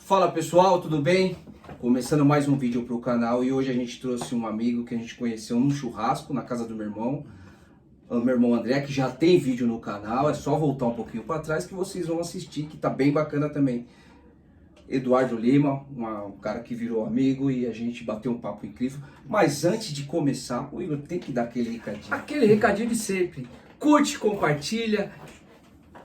Fala pessoal, tudo bem? Começando mais um vídeo para o canal e hoje a gente trouxe um amigo que a gente conheceu num churrasco na casa do meu irmão André, que já tem vídeo no canal, é só voltar um pouquinho para trás que vocês vão assistir, que tá bem bacana também. Eduardo Lima, um cara que virou amigo e a gente bateu um papo incrível. Mas antes de começar, o Igor tem que dar aquele recadinho. Aquele recadinho de sempre. Curte, compartilha,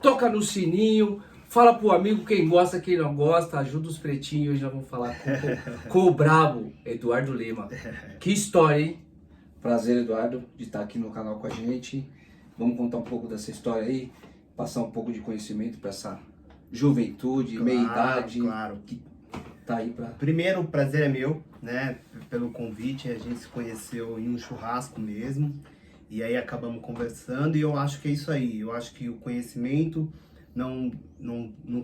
toca no sininho, fala pro amigo quem gosta, quem não gosta, ajuda os pretinhos. Hoje nós vamos falar com o brabo Eduardo Lima. Que história, hein? Prazer, Eduardo, de estar aqui no canal com a gente. Vamos contar um pouco dessa história aí, passar um pouco de conhecimento para essa juventude, meia-idade, claro. Que tá aí para... Primeiro, o prazer é meu, né, pelo convite. A gente se conheceu em um churrasco mesmo, e aí acabamos conversando, e eu acho que é isso aí. Eu acho que o conhecimento não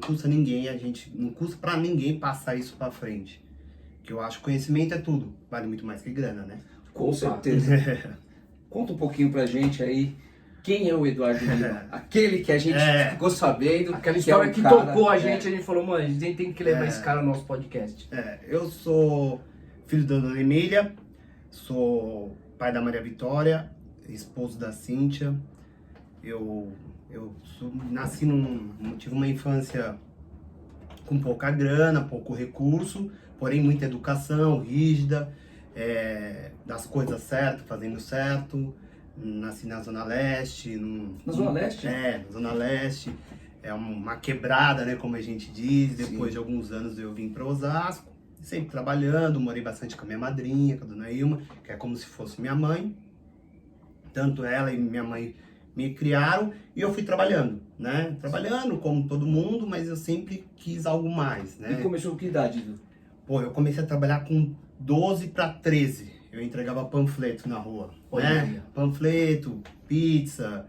custa ninguém, não custa para ninguém passar isso para frente. Que eu acho que conhecimento é tudo, vale muito mais que grana, né? Com certeza. Conta um pouquinho pra gente aí, quem é o Eduardo Lima? Aquele que a gente ficou sabendo. Aquela que história é um que cara, tocou a gente falou, mano, a gente tem que levar esse cara no nosso podcast. Eu sou filho da Dona Emília, sou pai da Maria Vitória, esposo da Cíntia. Nasci tive uma infância com pouca grana, pouco recurso, porém muita educação, rígida, das coisas certas, fazendo certo. Nasci na Zona Leste. Na Zona Leste? Na Zona Leste. É uma quebrada, né, como a gente diz. Depois Sim. de alguns anos eu vim para Osasco, sempre trabalhando, morei bastante com a minha madrinha, com a Dona Ilma, que é como se fosse minha mãe. Tanto ela e minha mãe me criaram e eu fui trabalhando, né? Trabalhando como todo mundo, mas eu sempre quis algo mais, né? E começou com que idade, Edu? Pô, eu comecei a trabalhar com 12 para 13. Eu entregava panfleto na rua, Olha. né? Panfleto, pizza,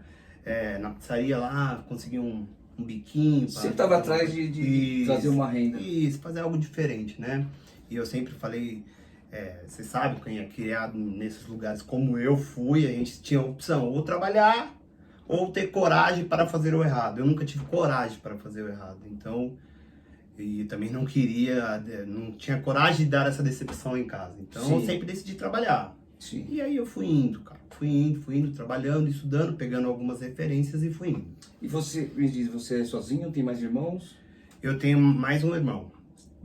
na pizzaria lá, consegui um biquinho. Você estava atrás de trazer uma renda. Isso, fazer algo diferente, né? E eu sempre falei, você sabe, quem é criado nesses lugares como eu fui, a gente tinha a opção, ou trabalhar, ou ter coragem para fazer o errado. Eu nunca tive coragem para fazer o errado, então... E também não tinha coragem de dar essa decepção em casa. Então Sim. eu sempre decidi trabalhar. Sim. E aí eu fui indo, cara. Fui indo, trabalhando, estudando, pegando algumas referências e fui indo. E você, me diz, você é sozinho? Tem mais irmãos? Eu tenho mais um irmão,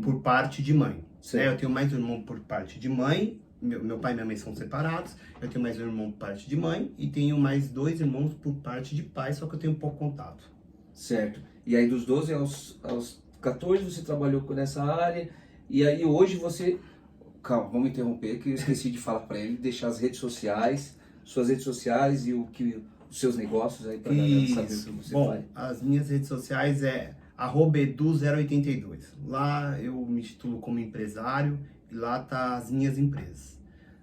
por parte de mãe. Certo. Eu tenho mais um irmão por parte de mãe. Meu pai e minha mãe são separados. Eu tenho mais um irmão por parte de mãe. E tenho mais 2 irmãos por parte de pai, só que eu tenho pouco contato. Certo. E aí dos 12 aos 14 você trabalhou nessa área, e aí hoje você... Calma, vamos interromper, que eu esqueci de falar para ele, deixar as redes sociais, suas redes sociais e os seus negócios aí para galera saber o que você faz. As minhas redes sociais é @edu082. Lá eu me titulo como empresário e lá tá as minhas empresas.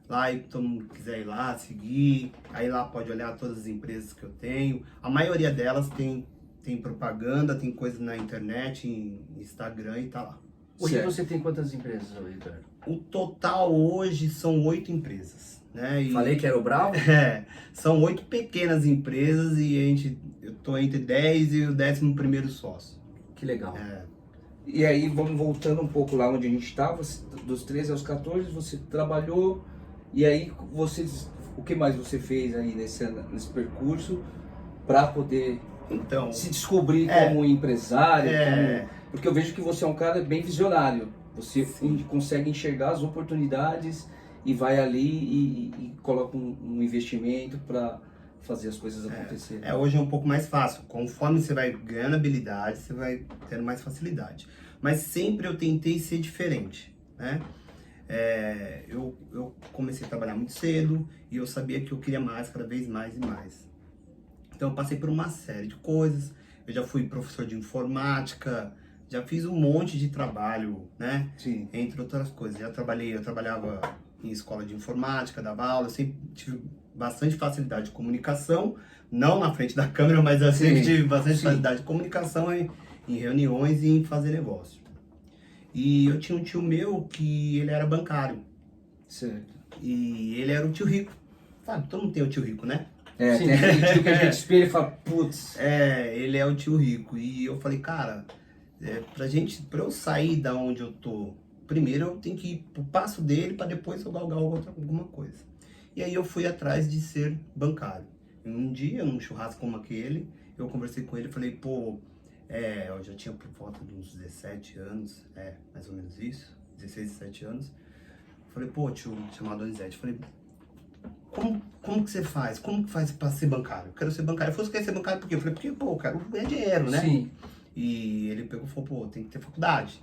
Lá aí todo mundo quiser ir lá, seguir, aí lá pode olhar todas as empresas que eu tenho. A maioria delas tem propaganda, tem coisa na internet, em Instagram e tá lá. Hoje Certo. você tem quantas empresas, Eduardo? O total hoje são 8 empresas, né? E, Falei que era o bravo? São 8 pequenas empresas e eu tô entre 10 e o 11º sócio. Que legal. E aí vamos voltando um pouco lá onde a gente estava, dos 13 aos 14 você trabalhou, e aí o que mais você fez aí nesse percurso para poder Então, se descobrir como empresário, porque eu vejo que você é um cara bem visionário. Você consegue enxergar as oportunidades e vai ali e coloca um investimento para fazer as coisas acontecerem. hoje é um pouco mais fácil. Conforme você vai ganhando habilidade, você vai tendo mais facilidade. Mas sempre eu tentei ser diferente, né? Eu comecei a trabalhar muito cedo e eu sabia que eu queria mais, cada vez mais e mais. Então eu passei por uma série de coisas. Eu já fui professor de informática, já fiz um monte de trabalho, né? Sim. Entre outras coisas. Eu trabalhava em escola de informática, dava aula, eu sempre tive bastante facilidade de comunicação, não na frente da câmera, mas eu sempre tive bastante facilidade de comunicação em reuniões e em fazer negócio. E eu tinha um tio meu que ele era bancário. Certo. E ele era o tio rico. Sabe, todo mundo tem o tio rico, né? Tem aquele tio que a gente espelha e fala, putz. Ele é o tio rico. E eu falei, cara, Pra eu sair da onde eu tô, primeiro eu tenho que ir pro passo dele para depois eu galgar alguma coisa. E aí eu fui atrás de ser bancário. E um dia, num churrasco como aquele, eu conversei com ele e falei, pô, eu já tinha por volta de uns 17 anos, mais ou menos isso, 16, 17 anos. Falei, pô, tio, chamado Donizete, falei, como que você faz? Como que faz pra ser bancário? Eu quero ser bancário. Ele falou, você quer ser bancário por quê? Eu falei, porque, pô, eu quero ganhar dinheiro, né? Sim. E ele pegou e falou, pô, tem que ter faculdade.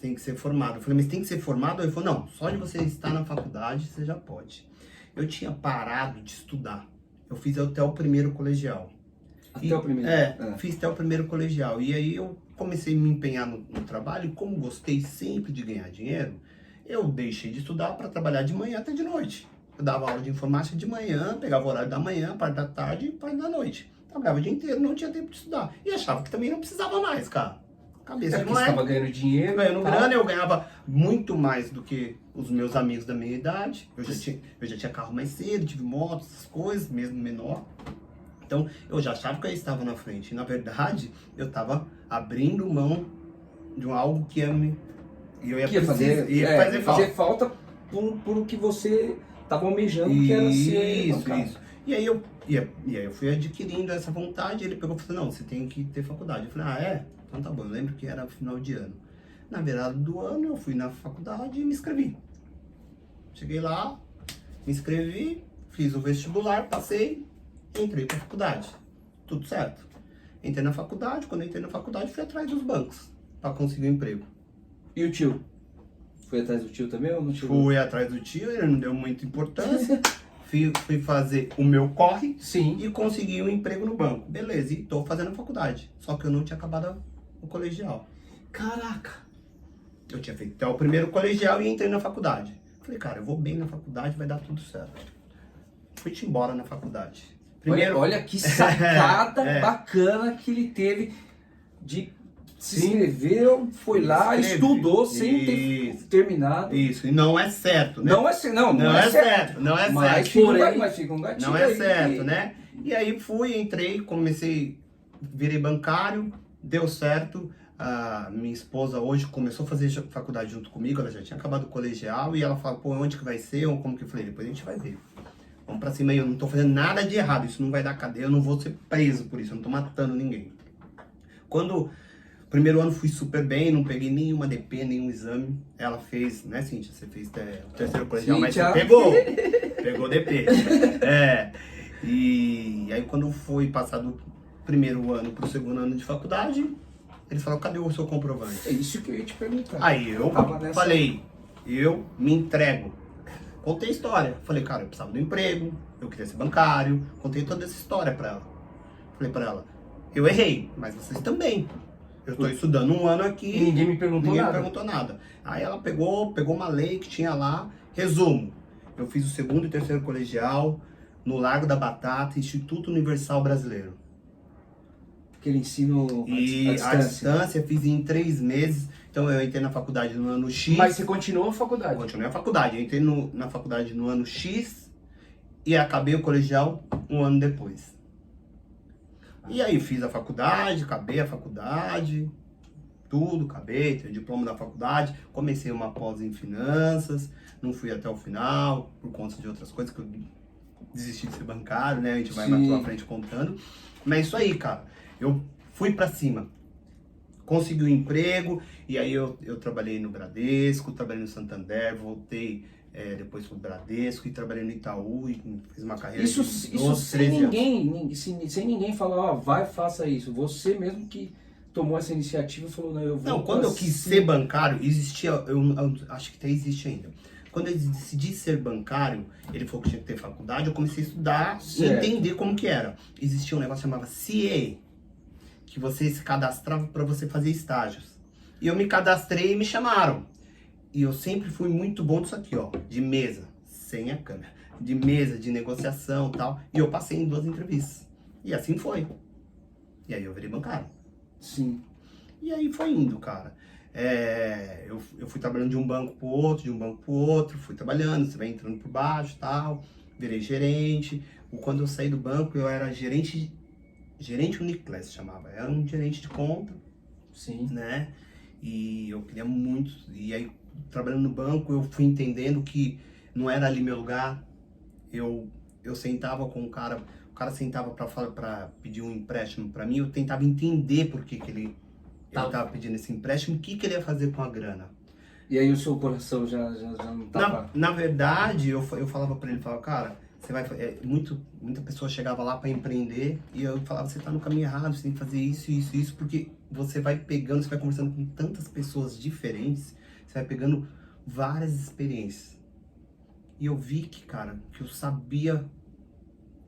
Tem que ser formado. Eu falei, mas tem que ser formado? Ele falou, não, só de você estar na faculdade, você já pode. Eu tinha parado de estudar. Eu fiz até o primeiro colegial. Até o primeiro? Fiz até o primeiro colegial. E aí eu comecei a me empenhar no trabalho. E como gostei sempre de ganhar dinheiro, eu deixei de estudar para trabalhar de manhã até de noite. Eu dava aula de informática de manhã, pegava o horário da manhã, parte da tarde e parte da noite. Trabalhava o dia inteiro, não tinha tempo de estudar. E achava que também não precisava mais, cara. Cabeça de Porque você estava ganhando dinheiro. Ganhando grana, eu ganhava muito mais do que os meus amigos da minha idade. Eu já tinha carro mais cedo, tive moto, essas coisas, mesmo menor. Então, eu já achava que eu estava na frente. E, na verdade, eu estava abrindo mão de algo que ia fazer falta por o que você estava almejando, que era ser bancário. Isso. E aí eu fui adquirindo essa vontade. Ele pegou e falou, não, você tem que ter faculdade. Eu falei, então tá bom. Eu lembro que era final de ano. Na virada do ano, eu fui na faculdade e me inscrevi. Cheguei lá, me inscrevi, fiz o vestibular, passei, entrei pra faculdade. Tudo certo. Entrei na faculdade, quando entrei na faculdade, fui atrás dos bancos para conseguir um emprego. E o tio? Foi atrás do tio também ou não chegou? Fui atrás do tio, ele não deu muita importância. Fui fazer o meu corre. Sim. E consegui um emprego no banco. Beleza, e tô fazendo a faculdade. Só que eu não tinha acabado o colegial. Caraca. Eu tinha feito até o primeiro colegial e entrei na faculdade. Falei, cara, eu vou bem na faculdade, vai dar tudo certo. Fui-te embora na faculdade. Olha que sacada bacana que ele teve de se inscreveu, foi lá, estudou sem ter terminado. Isso, e não é certo, né? Não é certo. Não é certo. Mas fica um gatilho. Não é certo, né? E aí entrei, virei bancário, deu certo. A minha esposa hoje começou a fazer faculdade junto comigo, ela já tinha acabado o colegial, e ela falou, pô, onde que vai ser, ou como que eu falei, depois a gente vai ver. Vamos pra cima aí, eu não tô fazendo nada de errado, isso não vai dar cadeia, eu não vou ser preso por isso, eu não tô matando ninguém. Primeiro ano fui super bem, não peguei nenhuma DP, nenhum exame. Ela fez, né, Cíntia? Você fez o terceiro colegial, mas você pegou DP. E aí quando foi passar do primeiro ano pro segundo ano de faculdade, eles falaram, cadê o seu comprovante? É isso que eu ia te perguntar. Aí eu falei, eu me entrego. Contei a história. Falei, cara, eu precisava do emprego, eu queria ser bancário. Contei toda essa história pra ela. Falei pra ela, eu errei, mas vocês também. Eu tô estudando um ano aqui. Ninguém me perguntou nada. Aí ela pegou uma lei que tinha lá. Resumo, eu fiz o segundo e terceiro colegial no Largo da Batata, Instituto Universal Brasileiro. Aquele ensino à distância, fiz em 3 meses. Então eu entrei na faculdade no ano X. Mas você continuou a faculdade? Continuei a faculdade. Eu entrei na faculdade no ano X e acabei o colegial um ano depois. E aí fiz a faculdade, acabei a faculdade, tudo, acabei, tenho diploma da faculdade, comecei uma pós em finanças, não fui até o final, por conta de outras coisas que eu desisti de ser bancário, né? A gente vai mais pra frente contando. Mas isso aí, cara, eu fui pra cima. Consegui um emprego, e aí eu trabalhei no Bradesco, trabalhei no Santander, voltei depois pro Bradesco e trabalhei no Itaú e fiz uma carreira isso de 12, sem ninguém falar, vai, faça isso. Você mesmo que tomou essa iniciativa e falou, não, eu vou... Não, quando eu quis ser bancário, existia, eu acho que até existe ainda. Quando eu decidi ser bancário, ele falou que tinha que ter faculdade, eu comecei a estudar e entender como que era. Existia um negócio que chamava CA, que você se cadastrava para você fazer estágios. E eu me cadastrei e me chamaram. E eu sempre fui muito bom disso aqui, ó, de mesa, sem a câmera, de mesa, de negociação e tal. E eu passei em 2 entrevistas. E assim foi. E aí eu virei bancário. Sim. E aí foi indo, cara. Eu fui trabalhando de um banco pro outro, fui trabalhando, você vai entrando por baixo e tal. Virei gerente. Quando eu saí do banco, eu era gerente Uniclass, chamava. Era um gerente de conta. Sim. né? E eu queria muito. E aí, trabalhando no banco, eu fui entendendo que não era ali meu lugar. Eu sentava com o cara sentava para pedir um empréstimo para mim, eu tentava entender por que ele estava pedindo esse empréstimo, o que ele ia fazer com a grana. E aí o seu coração já não tava... Na verdade, eu falava para ele, cara, você vai... muita pessoa chegava lá para empreender e eu falava, você tá no caminho errado, você tem que fazer isso, porque você vai pegando, você vai conversando com tantas pessoas diferentes, você vai pegando várias experiências. E eu vi que, cara, que eu sabia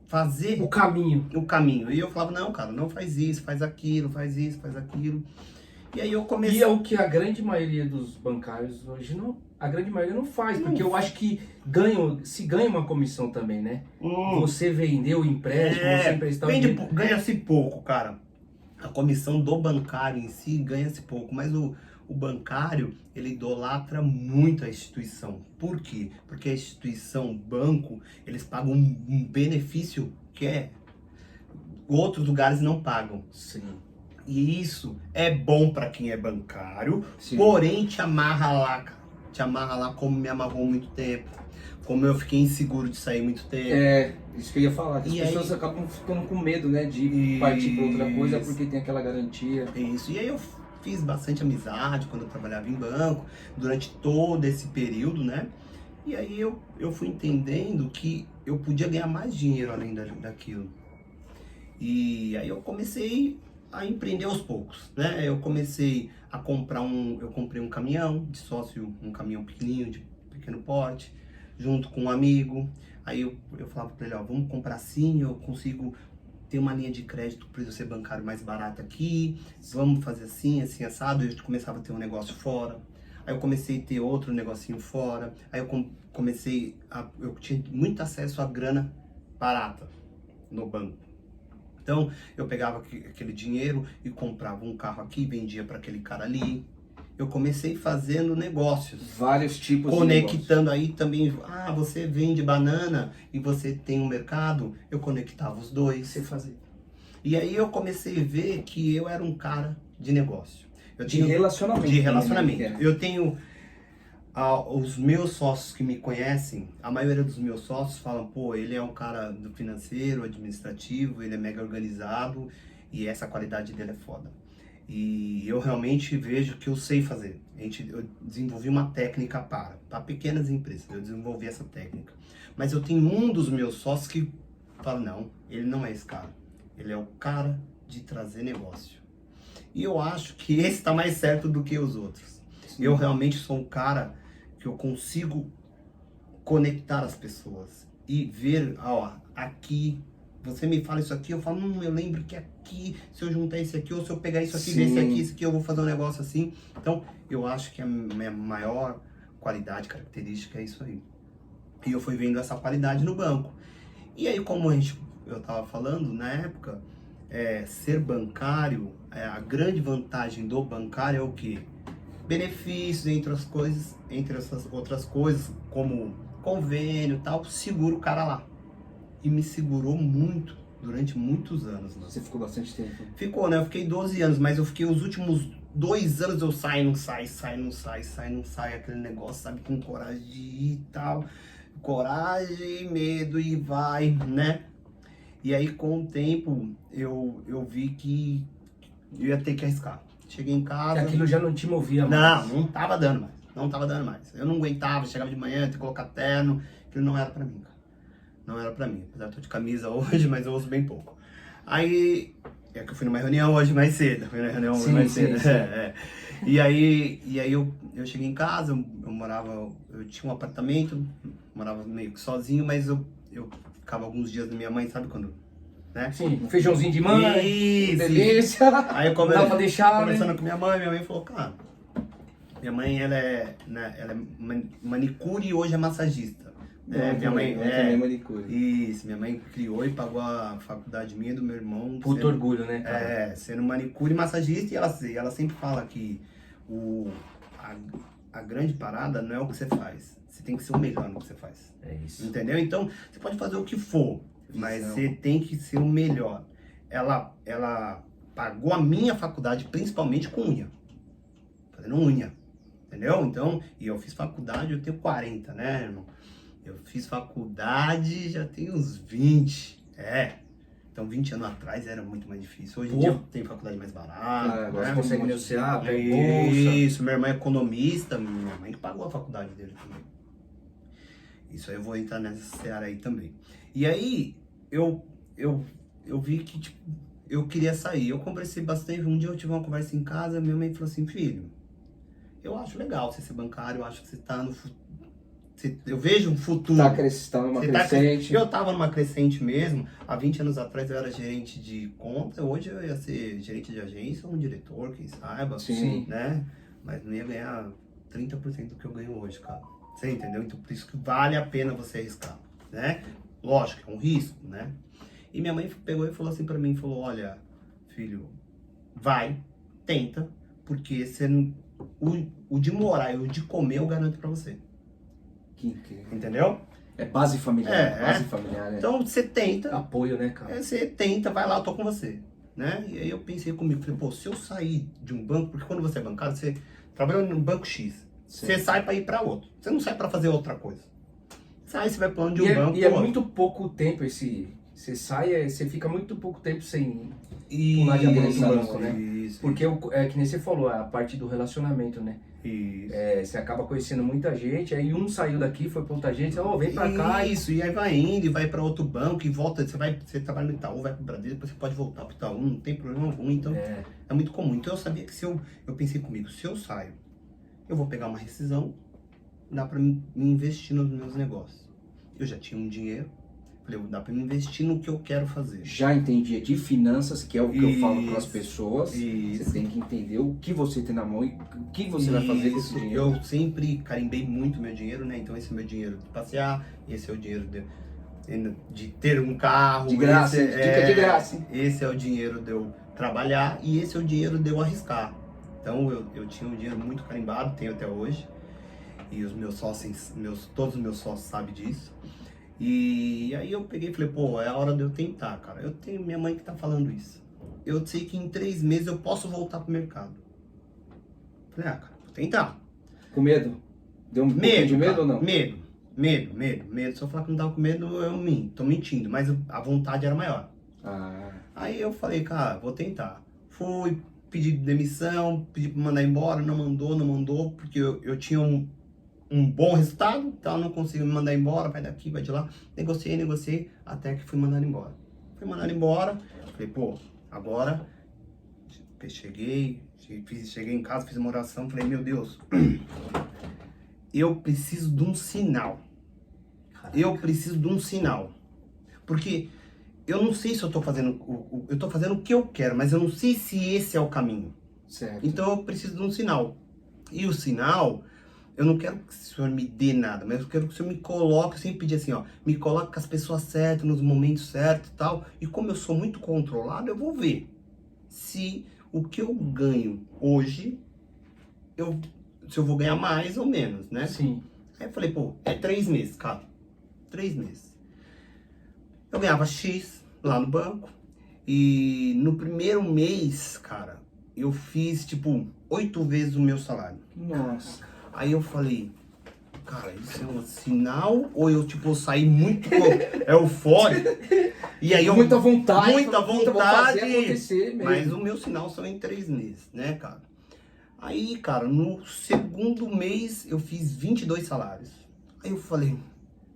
fazer O caminho. E eu falava, não, cara, não faz isso, faz aquilo, faz isso, faz aquilo. E aí eu comecei... E é o que a grande maioria dos bancários hoje não... A grande maioria não faz, porque eu acho que se ganha uma comissão também, né? Você vendeu o empréstimo, você emprestar o dinheiro. Ganha-se pouco, cara. A comissão do bancário em si ganha-se pouco, mas o bancário, ele idolatra muito a instituição. Por quê? Porque a instituição, o banco, eles pagam um benefício que outros lugares não pagam. Sim. E isso é bom para quem é bancário, Sim. porém te amarra lá, cara. Te amarra lá como me amarrou muito tempo, como eu fiquei inseguro de sair muito tempo. É, isso que eu ia falar, que as E pessoas aí... acabam ficando com medo, né, de partir para outra coisa porque tem aquela garantia. Isso, e aí eu fiz bastante amizade quando eu trabalhava em banco, durante todo esse período, né? E aí eu fui entendendo que eu podia ganhar mais dinheiro além daquilo. E aí eu comecei a empreender aos poucos, né? Eu comecei a eu comprei um caminhão de sócio, um caminhão pequenininho, de pequeno porte, junto com um amigo. Aí eu falava para ele, ó, vamos comprar assim, eu consigo ter uma linha de crédito para eu ser bancário mais barata aqui, vamos fazer assim, assim, assado. Eu começava a ter um negócio fora, aí eu comecei a ter outro negocinho fora, aí eu eu tinha muito acesso a grana barata no banco. Então, eu pegava aquele dinheiro e comprava um carro aqui, vendia para aquele cara ali. Eu comecei fazendo negócios. Vários tipos de conectando aí também. Ah, você vende banana e você tem um mercado. Eu conectava os dois. Você fazia. E aí eu comecei a ver que eu era um cara de negócio. De relacionamento. De relacionamento. Né? Eu tenho... os meus sócios que me conhecem, a maioria dos meus sócios falam, pô, ele é um cara do financeiro, administrativo, ele é mega organizado e essa qualidade dele é foda. E eu realmente vejo que eu sei fazer. Eu desenvolvi uma técnica para pequenas empresas, eu desenvolvi essa técnica. Mas eu tenho um dos meus sócios que fala, não, ele não é esse cara. Ele é o cara de trazer negócio. E eu acho que esse está mais certo do que os outros. Sim. Eu realmente sou um cara que eu consigo conectar as pessoas e ver, ó, aqui, você me fala isso aqui, eu falo, eu lembro que aqui, se eu juntar esse aqui, ou se eu pegar isso aqui, ver esse aqui, eu vou fazer um negócio assim. Então, eu acho que a minha maior qualidade, característica é isso aí. E eu fui vendo essa qualidade no banco. E aí, como eu tava falando, na época, ser bancário, a grande vantagem do bancário é o quê? Benefícios, entre essas outras coisas, como convênio e tal, segura o cara lá. E me segurou muito, durante muitos anos. Né? Você ficou bastante tempo? Ficou, né? Eu fiquei 12 anos, mas eu fiquei os últimos 2 anos, eu não sai, aquele negócio, sabe, com coragem de ir e tal. Coragem, medo e vai, né? E aí, com o tempo, eu vi que eu ia ter que arriscar. Cheguei em casa... Que aquilo já não te movia mais. Não tava dando mais. Eu não aguentava, chegava de manhã, ter que colocar terno. Aquilo não era pra mim, cara. Não era pra mim. Apesar de eu tô de camisa hoje, mas eu uso bem pouco. Aí, que eu fui numa reunião hoje mais cedo. E aí eu cheguei em casa, eu tinha um apartamento, morava meio que sozinho, mas eu ficava alguns dias na minha mãe, sabe quando... Né? Sim, um feijãozinho de mãe, isso, delícia. Aí dá pra deixar, conversando né? com minha mãe falou, cara, minha mãe ela é manicure e hoje é massagista. Minha mãe também é manicure. Isso, minha mãe criou e pagou a faculdade minha e do meu irmão. Puto orgulho, né, cara? Sendo manicure e massagista, e ela sempre fala que a grande parada não é o que você faz, você tem que ser o melhor no que você faz. É isso. Entendeu? Então, você pode fazer o que for, mas você tem que ser o melhor. Ela pagou a minha faculdade, principalmente com unha. Fazendo unha. Entendeu? Então, e eu fiz faculdade, eu tenho 40, né, irmão? Eu fiz faculdade, já tenho uns 20. Então, 20 anos atrás era muito mais difícil. Hoje em dia tem faculdade mais barata. Agora né? você consegue negociar, pega bolsa. Isso, meu irmão é economista, minha mãe que pagou a faculdade dele também. Isso aí eu vou entrar nessa seara aí também. E aí, eu vi que, tipo, eu queria sair. Eu conversei bastante. Um dia eu tive uma conversa em casa, minha mãe falou assim, filho, eu acho legal você ser bancário, eu acho que você tá no futuro. Eu vejo um futuro. Tá numa crescente. Eu tava numa crescente mesmo. Há 20 anos atrás eu era gerente de conta. Hoje eu ia ser gerente de agência ou um diretor, quem saiba. Sim. Né? Mas não ia ganhar 30% do que eu ganho hoje, cara. Você entendeu? Então por isso que vale a pena você arriscar, né? Lógico, é um risco, né? E minha mãe pegou e falou assim pra mim, falou, olha, filho, vai, tenta, porque você, o de morar e o de comer eu garanto pra você. Entendeu? É base familiar. Base familiar, né? Então você tenta. Apoio, né, cara? Você tenta, vai lá, eu tô com você. Né? E aí eu pensei comigo, falei, pô, se eu sair de um banco, porque quando você é bancário, você trabalha num banco X. Você sai pra ir pra outro. Você não sai pra fazer outra coisa. Sai, você vai pra onde um banco. E é muito pouco tempo esse. Você sai, você fica muito pouco tempo sem pular de banco, né? Isso. Porque é que nem você falou, a parte do relacionamento, né? Isso. Você acaba conhecendo muita gente, aí um saiu daqui, foi pra outra gente, vem pra cá. Isso, e aí vai indo, e vai pra outro banco, e volta, você trabalha no Itaú, vai pro Bradesco, depois você pode voltar pro Itaú, não tem problema algum, então é muito comum. Então eu sabia que eu pensei comigo, se eu saio, eu vou pegar uma rescisão, dá pra me investir nos meus negócios. Eu já tinha um dinheiro, falei, dá pra me investir no que eu quero fazer. Já entendia de finanças, que é o que eu falo para as pessoas. Isso. Você tem que entender o que você tem na mão e o que você vai fazer com esse dinheiro. Eu sempre carimbei muito meu dinheiro, né? Então esse é o meu dinheiro de passear, esse é o dinheiro de ter um carro. De graça, dica de graça. Hein? Esse é o dinheiro de eu trabalhar e esse é o dinheiro de eu arriscar. Então eu tinha um dinheiro muito carimbado, tenho até hoje. E os meus sócios, todos os meus sócios sabem disso. E aí eu peguei e falei, pô, é a hora de eu tentar, cara. Eu tenho minha mãe que tá falando isso. Eu sei que em 3 meses eu posso voltar pro mercado. Falei, cara, vou tentar. Com medo? Deu um pouquinho de medo ou não? Medo. Se eu falar que não tava com medo, eu tô mentindo. Mas a vontade era maior. Aí eu falei, cara, vou tentar. Fui, pedi demissão, pedi pra mandar embora, não mandou, porque eu tinha um bom resultado, então eu não consigo me mandar embora, vai daqui, vai de lá. Negociei, até que fui mandado embora. Falei, pô, agora cheguei em casa, fiz uma oração, falei, meu Deus, eu preciso de um sinal. Porque eu não sei se eu tô fazendo, eu tô fazendo o que eu quero, mas eu não sei se esse é o caminho. Certo. Então eu preciso de um sinal. E o sinal, eu não quero que o senhor me dê nada, mas eu quero que o senhor me coloque, eu sempre pedi assim, ó, me coloque com as pessoas certas, nos momentos certos e tal. E como eu sou muito controlado, eu vou ver se o que eu ganho hoje, se eu vou ganhar mais ou menos, né? Sim. Aí eu falei, pô, é 3 meses, cara. 3 meses. Eu ganhava X lá no banco. E no primeiro mês, cara, eu fiz, tipo, 8 vezes o meu salário. Nossa. Aí eu falei, cara, isso é um sinal? Ou eu, tipo, saí muito eufórico? E aí Muita vontade. Fazer acontecer mesmo. Mas o meu sinal são em 3 meses, né, cara? Aí, cara, no segundo mês eu fiz 22 salários. Aí eu falei,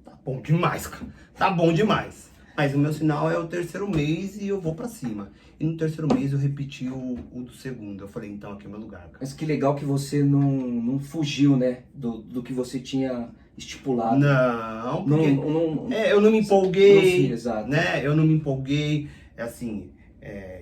tá bom demais, cara. Tá bom demais. Mas o meu sinal é o 3º mês e eu vou pra cima. E no 3º mês eu repeti o do segundo. Eu falei, então aqui é meu lugar, cara. Mas que legal que você não fugiu, né? Do que você tinha estipulado. Não, porque não, eu não me empolguei, sim, exato. né? Eu não me empolguei, é assim...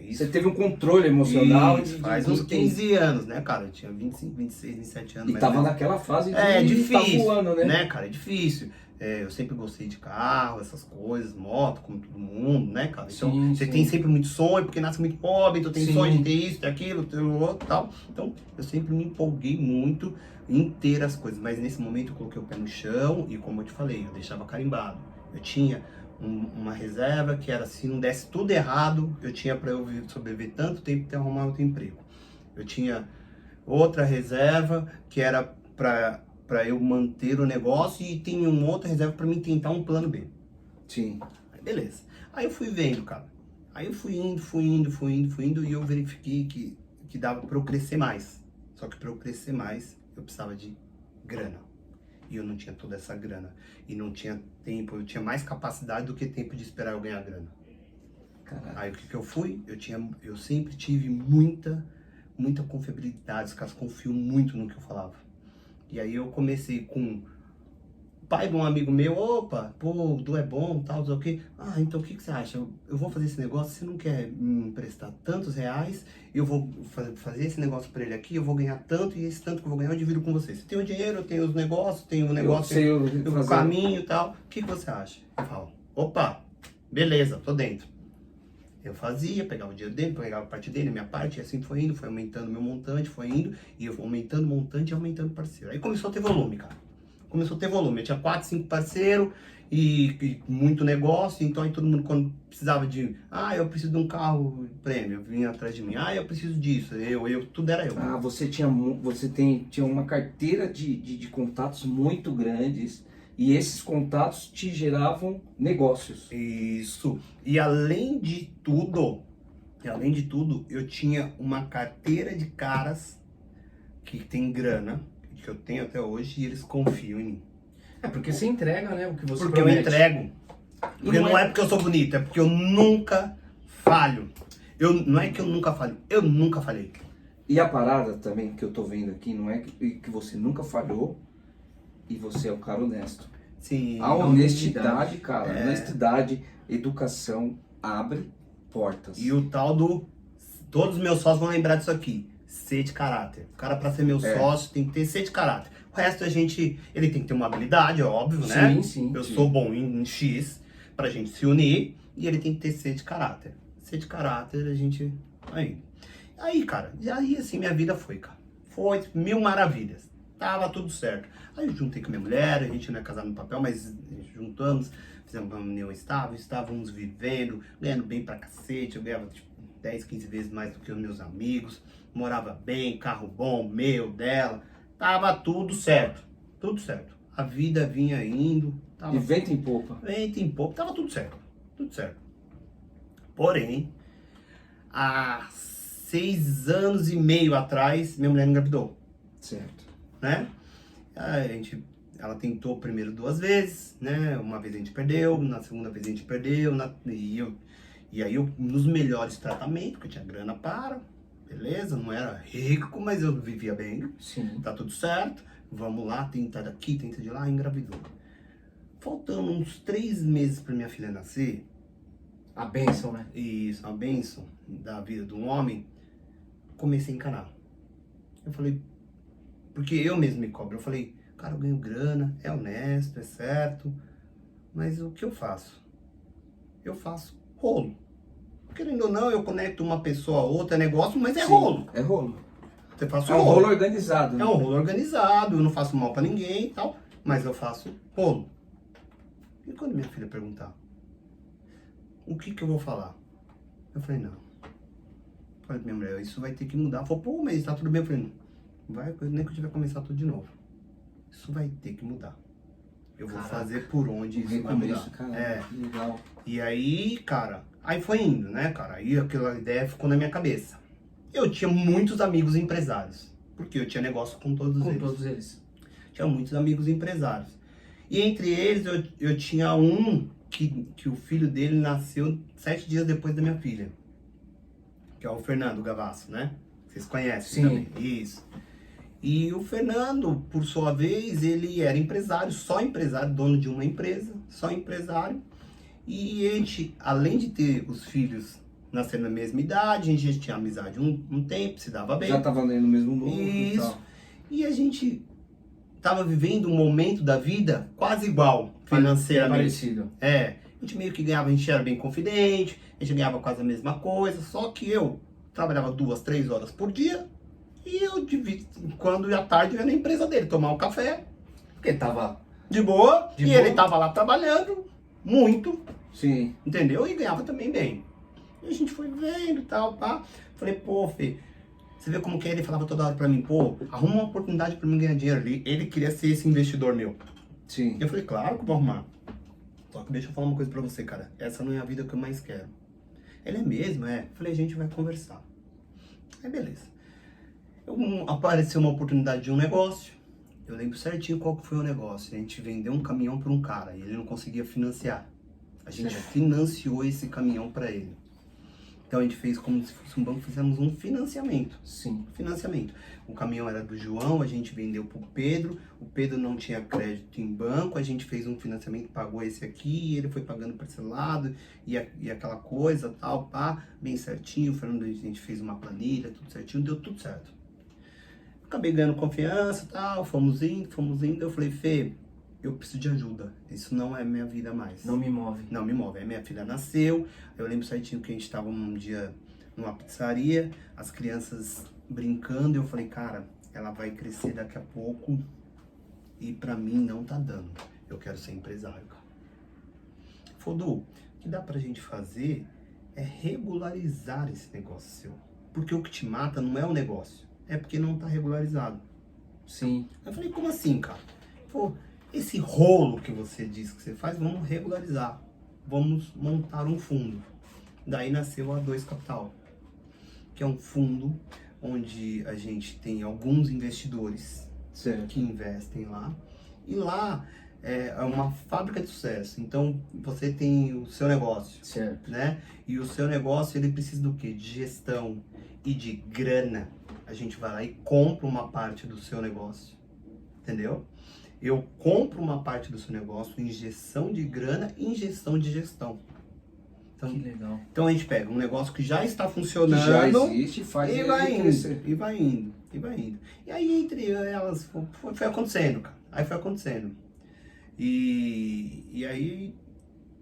Você teve um controle emocional. Faz uns 15 anos, né, cara? Eu tinha 25, 26, 27 anos. E tava naquela fase de difícil, tá voando, né? Cara? É difícil. Eu sempre gostei de carro, essas coisas, moto, como todo mundo, né, cara? Então, você tem sempre muito sonho, porque nasce muito pobre, então tem sonho de ter isso, ter aquilo, ter o outro e tal. Então, eu sempre me empolguei muito em ter as coisas. Mas nesse momento eu coloquei o pé no chão e, como eu te falei, eu deixava carimbado. Eu tinha uma reserva que era, se não desse tudo errado, eu tinha para eu sobreviver tanto tempo até arrumar outro emprego. Eu tinha outra reserva que era para eu manter o negócio e tinha uma outra reserva para mim tentar um plano B. Sim. Aí, beleza. Aí eu fui vendo, cara. Aí eu fui indo e eu verifiquei que dava para eu crescer mais. Só que para eu crescer mais, eu precisava de grana. E eu não tinha toda essa grana. E não tinha tempo, eu tinha mais capacidade do que tempo de esperar eu ganhar grana. Caralho. Aí o que eu fui? Eu sempre tive muita confiabilidade, os caras confiam muito no que eu falava. E aí eu comecei com o pai de um amigo meu, opa, pô, o Du é bom, tal, não sei o quê. Ah, então o que você acha? Eu vou fazer esse negócio, você não quer me emprestar tantos reais, eu vou fazer esse negócio pra ele aqui, eu vou ganhar tanto, e esse tanto que eu vou ganhar eu divido com você. Você tem o dinheiro, eu tenho os negócios, tenho o negócio, eu o caminho e tal. O que você acha? Eu falo, opa, beleza, tô dentro. Eu fazia, pegava o dinheiro dele, pegava a parte dele, a minha parte, e assim foi indo, foi aumentando meu montante, foi indo, e eu vou aumentando o montante e aumentando o parceiro. Aí começou a ter volume, cara. Começou a ter volume. Eu tinha 4, 5 parceiros e muito negócio, então aí todo mundo quando precisava de, eu preciso de um carro prêmio, vinha atrás de mim, eu preciso disso, tudo era eu. Ah, você tinha uma carteira de contatos muito grandes e esses contatos te geravam negócios. Isso. E além de tudo, eu tinha uma carteira de caras que tem grana, que eu tenho até hoje, e eles confiam em mim. É porque você entrega, né? O que você Porque promete. eu entrego. Porque não é porque eu sou bonito, é porque eu nunca falho. Não é que eu nunca falho, eu nunca falhei. E a parada também que eu tô vendo aqui, não é que você nunca falhou e você é um cara honesto. Sim. A honestidade, cara, honestidade, educação abre portas. E o tal do... Todos os meus sócios vão lembrar disso aqui. Ser de caráter. O cara, pra ser meu sócio, tem que ter ser de caráter. O resto, ele tem que ter uma habilidade, óbvio, né? Sim, sim. Eu sou bom em X, pra gente se unir, e ele tem que ter ser de caráter. Ser de caráter, a gente... Aí, cara, e aí, assim, minha vida foi, cara. Foi mil maravilhas. Tava tudo certo. Aí eu juntei com minha mulher, a gente não é casado no papel, mas juntamos, fizemos uma união estável, estávamos vivendo, ganhando bem pra cacete, eu ganhava, tipo, 10, 15 vezes mais do que os meus amigos, morava bem, carro bom, meu, dela, tava tudo certo, a vida vinha indo, tava... E vento em popa. Vento em popa, tava tudo certo. Porém, há 6 anos e meio atrás, minha mulher engravidou, Certo. né? Ela tentou primeiro 2 vezes, né? Uma vez a gente perdeu, na segunda vez a gente perdeu, e aí eu, nos melhores tratamentos, porque eu tinha grana para, beleza, não era rico, mas eu vivia bem, Sim. tá tudo certo, vamos lá, tenta daqui, tenta de lá, engravidou. Faltando uns 3 meses para minha filha nascer, A bênção, né? isso, a bênção da vida de um homem, comecei a encanar. Eu falei, porque eu mesmo me cobro, eu falei, cara, eu ganho grana, é honesto, é certo, mas o que eu faço? Eu faço rolo. Querendo ou não, eu conecto uma pessoa a outra, é negócio, mas é Sim, rolo. É rolo. Você faz É um rolo organizado. É Né? um rolo organizado, eu não faço mal pra ninguém e tal, mas eu faço rolo. E quando minha filha perguntar, o que eu vou falar? Eu falei, não. Falei pra minha mulher, isso vai ter que mudar. Ela falou, pô, mas tá tudo bem. Eu falei, não, vai, nem que eu tiver que começar tudo de novo. Isso vai ter que mudar. Eu vou fazer por onde isso vai mudar. Cara, que legal. E aí, cara, aí foi indo, né, cara? Aí aquela ideia ficou na minha cabeça. Eu tinha muitos amigos empresários, porque eu tinha negócio com todos eles. Tinha muitos amigos empresários. E entre eles, eu tinha um que o filho dele nasceu 7 dias depois da minha filha. Que é o Fernando Gavasso, né? Vocês conhecem também. Isso. E o Fernando, por sua vez, ele era empresário, só empresário, dono de uma empresa, só empresário. E a gente, além de ter os filhos nascendo na mesma idade, a gente já tinha amizade um tempo, se dava bem. Já tava lendo o mesmo número e Isso. tal. E a gente tava vivendo um momento da vida quase igual, financeiramente. Parecido. A gente meio que ganhava, a gente era bem confidente, a gente ganhava quase a mesma coisa, só que eu trabalhava 2, 3 horas por dia, e eu, quando ia à tarde, eu ia na empresa dele tomar um café, Porque tava... de boa, De e boa. ele tava lá trabalhando muito, Sim. Entendeu? E ganhava também bem. E a gente foi vendo e tal, pá. Falei, pô, Fê, você vê como que é? Ele falava toda hora pra mim, pô, arruma uma oportunidade pra mim ganhar dinheiro ali. Ele queria ser esse investidor meu. Sim. Eu falei, claro que eu vou arrumar. Só que deixa eu falar uma coisa pra você, cara. Essa não é a vida que eu mais quero. Ele é mesmo, é. Falei, a gente vai conversar. Aí, beleza. Apareceu uma oportunidade de um negócio. Eu lembro certinho qual que foi o negócio. A gente vendeu um caminhão pra um cara e ele não conseguia financiar. A gente financiou esse caminhão pra ele. Então a gente fez como se fosse um banco, fizemos um financiamento. Sim. Financiamento. O caminhão era do João, a gente vendeu pro Pedro. O Pedro não tinha crédito em banco, a gente fez um financiamento, pagou esse aqui, e ele foi pagando parcelado, e aquela coisa, tal, pá, bem certinho. O Fernando, a gente fez uma planilha, tudo certinho, deu tudo certo. Acabei ganhando confiança, tal, fomos indo. Eu falei, Fê, eu preciso de ajuda. Isso não é minha vida mais. Não me move. Não me move. Aí minha filha nasceu, eu lembro certinho que a gente estava um dia numa pizzaria, as crianças brincando, eu falei, cara, ela vai crescer daqui a pouco e pra mim não tá dando. Eu quero ser empresário, cara. Fodô, o que dá pra gente fazer é regularizar esse negócio seu. Porque o que te mata não é o negócio, é porque não tá regularizado. Sim. Eu falei, como assim, cara? Pô, esse rolo que você diz que você faz, vamos regularizar. Vamos montar um fundo. Daí nasceu a 2 Capital, que é um fundo onde a gente tem alguns investidores Certo. que investem lá. E lá é uma fábrica de sucesso. Então, você tem o seu negócio, Certo. né? E o seu negócio, ele precisa do quê? De gestão e de grana. A gente vai lá e compra uma parte do seu negócio, entendeu? Eu compro uma parte do seu negócio, injeção de grana e injeção de gestão. Então, Que legal. então a gente pega um negócio que já está Que funcionando já existe, faz e ele vai indo, crescer. e vai indo, e vai indo. E aí entre elas foi acontecendo, cara. Aí foi acontecendo. E aí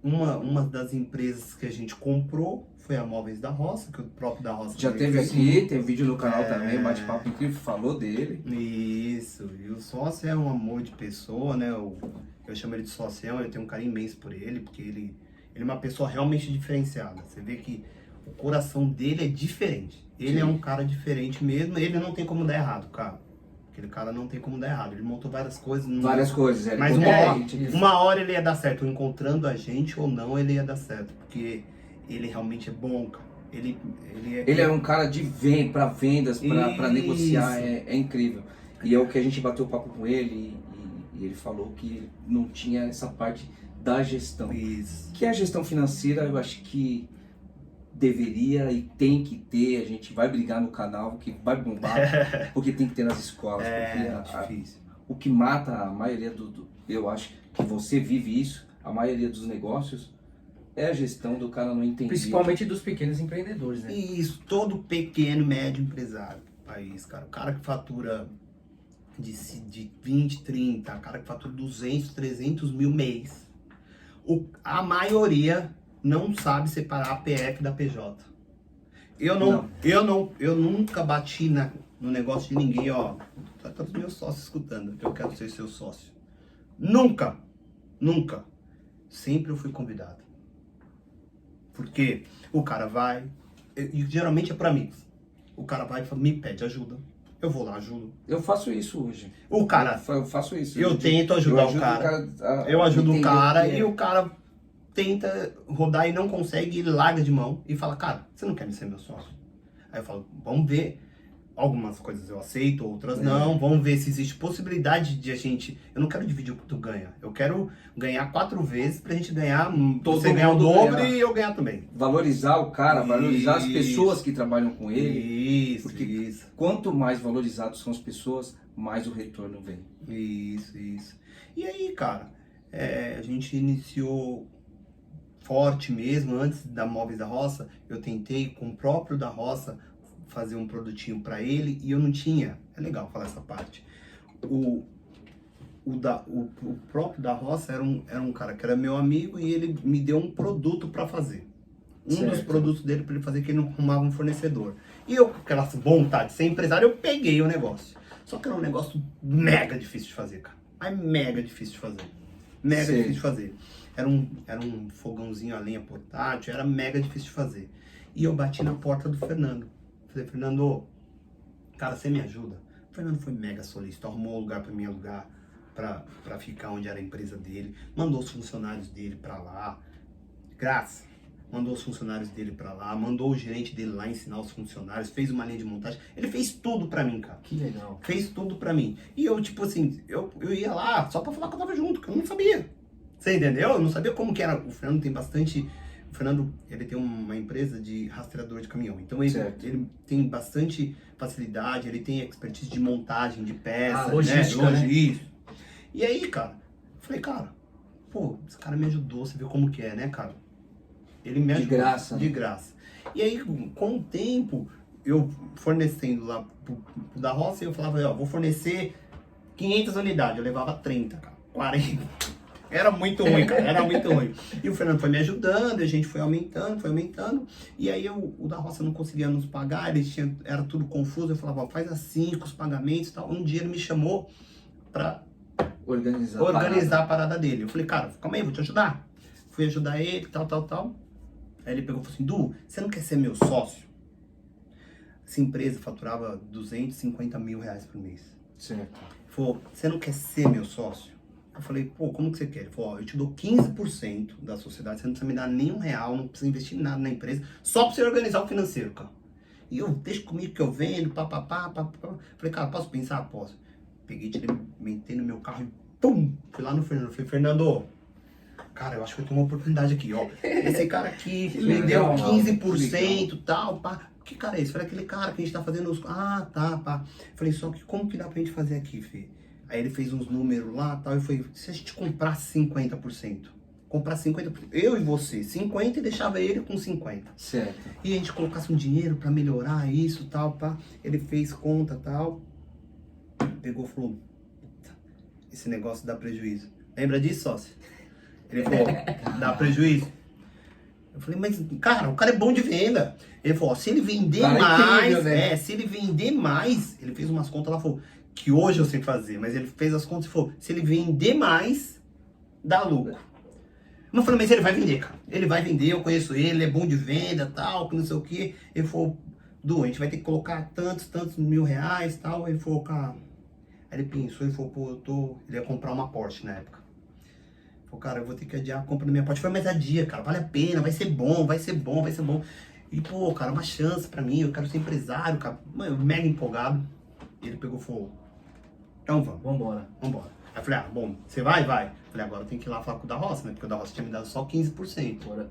uma das empresas que a gente comprou foi a Móveis da Roça, que o próprio da Roça Já também teve fez. aqui, tem vídeo no canal É. também, bate-papo incrível, falou dele. Isso, e o sócio é um amor de pessoa, né? Eu chamo ele de sócio, eu tenho um carinho imenso por ele, porque ele é uma pessoa realmente diferenciada. Você vê que o coração dele é diferente. Ele Sim. é um cara diferente mesmo, ele não tem como dar errado, cara. Aquele cara não tem como dar errado. Ele montou várias coisas. Várias coisas. Ele Mas concorrente. uma hora ele ia dar certo, encontrando a gente ou não, ele ia dar certo. Porque ele realmente é bom, cara. Ele é um cara de para vendas, para Isso. negociar, é incrível. E é o que a gente bateu papo com ele e ele falou que não tinha essa parte da gestão. Isso. Que a gestão financeira eu acho que deveria e tem que ter, a gente vai brigar no canal, que vai bombar, porque tem que ter nas escolas. Porque Difícil. o que mata a maioria eu acho que você vive isso, a maioria dos negócios, é a gestão do cara não entender. Principalmente dos pequenos empreendedores, né? Isso, todo pequeno, médio empresário do país, cara. O cara que fatura de 20, 30, o cara que fatura 200, 300 mil mês. A maioria não sabe separar a PF da PJ. Eu nunca bati no negócio de ninguém, ó. Tá todos os meus sócios escutando, eu quero ser seu sócio. Nunca. Sempre eu fui convidado. Porque o cara vai, e geralmente é para amigos. O cara vai e me pede ajuda. Eu vou lá, ajudo. Eu faço isso hoje. O cara, Eu faço isso. eu tento ajudar o cara. Eu ajudo o cara e o cara tenta rodar e não consegue, ele larga de mão e fala, cara, você não quer me ser meu sócio? Aí eu falo, vamos ver. Algumas coisas eu aceito, outras não. Vamos ver se existe possibilidade de a gente... Eu não quero dividir o que tu ganha. Eu quero ganhar 4 vezes pra gente ganhar... Você ganhar o dobro e eu ganhar também. Valorizar o cara, valorizar as pessoas que trabalham com ele. Isso, Porque isso. quanto mais valorizados são as pessoas, mais o retorno vem. Isso. E aí, cara, a gente iniciou forte mesmo. Antes da Móveis da Roça, eu tentei com o próprio da Roça fazer um produtinho para ele e eu não tinha. É legal falar essa parte. O próprio da Roça era um cara que era meu amigo e ele me deu um produto para fazer. Dos produtos dele para ele fazer, que ele não arrumava um fornecedor. E eu, com aquela vontade de ser empresário, eu peguei o negócio. Só que era um negócio mega difícil de fazer, cara. Mas mega difícil de fazer. Difícil de fazer. Era um fogãozinho a lenha portátil, era mega difícil de fazer. E eu bati na porta do Fernando. Falei, Fernando, cara, você me ajuda? O Fernando foi mega solícito, arrumou um lugar para mim alugar, para ficar onde era a empresa dele, mandou os funcionários dele para lá, graça, mandou os funcionários dele para lá, mandou o gerente dele lá ensinar os funcionários, fez uma linha de montagem, ele fez tudo para mim, cara. Que legal. Fez tudo para mim. E eu, tipo assim, eu ia lá só para falar que eu tava junto, que eu não sabia. Você entendeu? Eu não sabia como que era. O Fernando tem bastante... O Fernando, ele tem uma empresa de rastreador de caminhão. Então, ele tem bastante facilidade, ele tem expertise de montagem de peças, logística, né? Logística. E aí, cara, eu falei, cara, pô, esse cara me ajudou, você viu como que é, né, cara? Ele me ajudou. De graça. De graça. E aí, com o tempo, eu fornecendo lá pro da roça, eu falava, ó, vou fornecer 500 unidades. Eu levava 30, cara, 40. Era muito ruim, cara, era muito ruim. E o Fernando foi me ajudando, a gente foi aumentando. E aí o da roça não conseguia nos pagar, era tudo confuso. Eu falava, ó, faz assim com os pagamentos e tal. Um dia ele me chamou pra organizar a parada dele. Eu falei, cara, calma aí, vou te ajudar. Fui ajudar ele, tal. Aí ele pegou e falou assim, Du, você não quer ser meu sócio? Essa empresa faturava 250 mil reais por mês. Certo. Ele falou, você não quer ser meu sócio? Eu falei, pô, como que você quer? Ele falou, ó, eu te dou 15% da sociedade, você não precisa me dar nenhum real, não precisa investir nada na empresa, só pra você organizar o financeiro, cara. E eu, deixa comigo que eu vendo, papapá. Falei, cara, posso pensar? Posso. Peguei, mentei no meu carro e pum, fui lá no Fernando. Falei, Fernando, cara, eu acho que eu tenho uma oportunidade aqui, ó. Esse cara aqui me deu 15% e tal, pá. Que cara é esse? Falei, aquele cara que a gente tá fazendo os... Ah, tá, pá. Falei, só que como que dá pra gente fazer aqui, filho? Aí ele fez uns números lá e tal, e foi, se a gente comprasse 50%, comprar 50%, eu e você, 50% e deixava ele com 50%. Certo. E a gente colocasse um dinheiro pra melhorar isso e tal, pá. Ele fez conta e tal, pegou e falou, esse negócio dá prejuízo. Lembra disso, sócio? Ele falou, dá prejuízo. Eu falei, mas, cara, o cara é bom de venda. Ele falou, ó, se ele vender mais, incrível, né? se ele vender mais, ele fez umas contas lá, falou, que hoje eu sei fazer, mas ele fez as contas e falou, se ele vender mais, dá lucro. Eu falei, mas ele vai vender, cara. Ele vai vender, eu conheço ele é bom de venda, tal, que não sei o que. Ele falou, Du, a gente vai ter que colocar tantos mil reais, tal. Ele falou, cara... Aí ele pensou e falou, pô, ele ia comprar uma Porsche na época. Ele falou, cara, eu vou ter que adiar a compra da minha Porsche. Eu falei, mas adia, cara, vale a pena, vai ser bom. E, pô, cara, uma chance pra mim, eu quero ser empresário, cara. Mano, mega empolgado. Ele pegou e falou, então vamos. Vambora. Aí eu falei, ah, bom, você vai? Vai. Falei, agora eu tenho que ir lá falar com o da roça, né? Porque o da roça tinha me dado só 15%.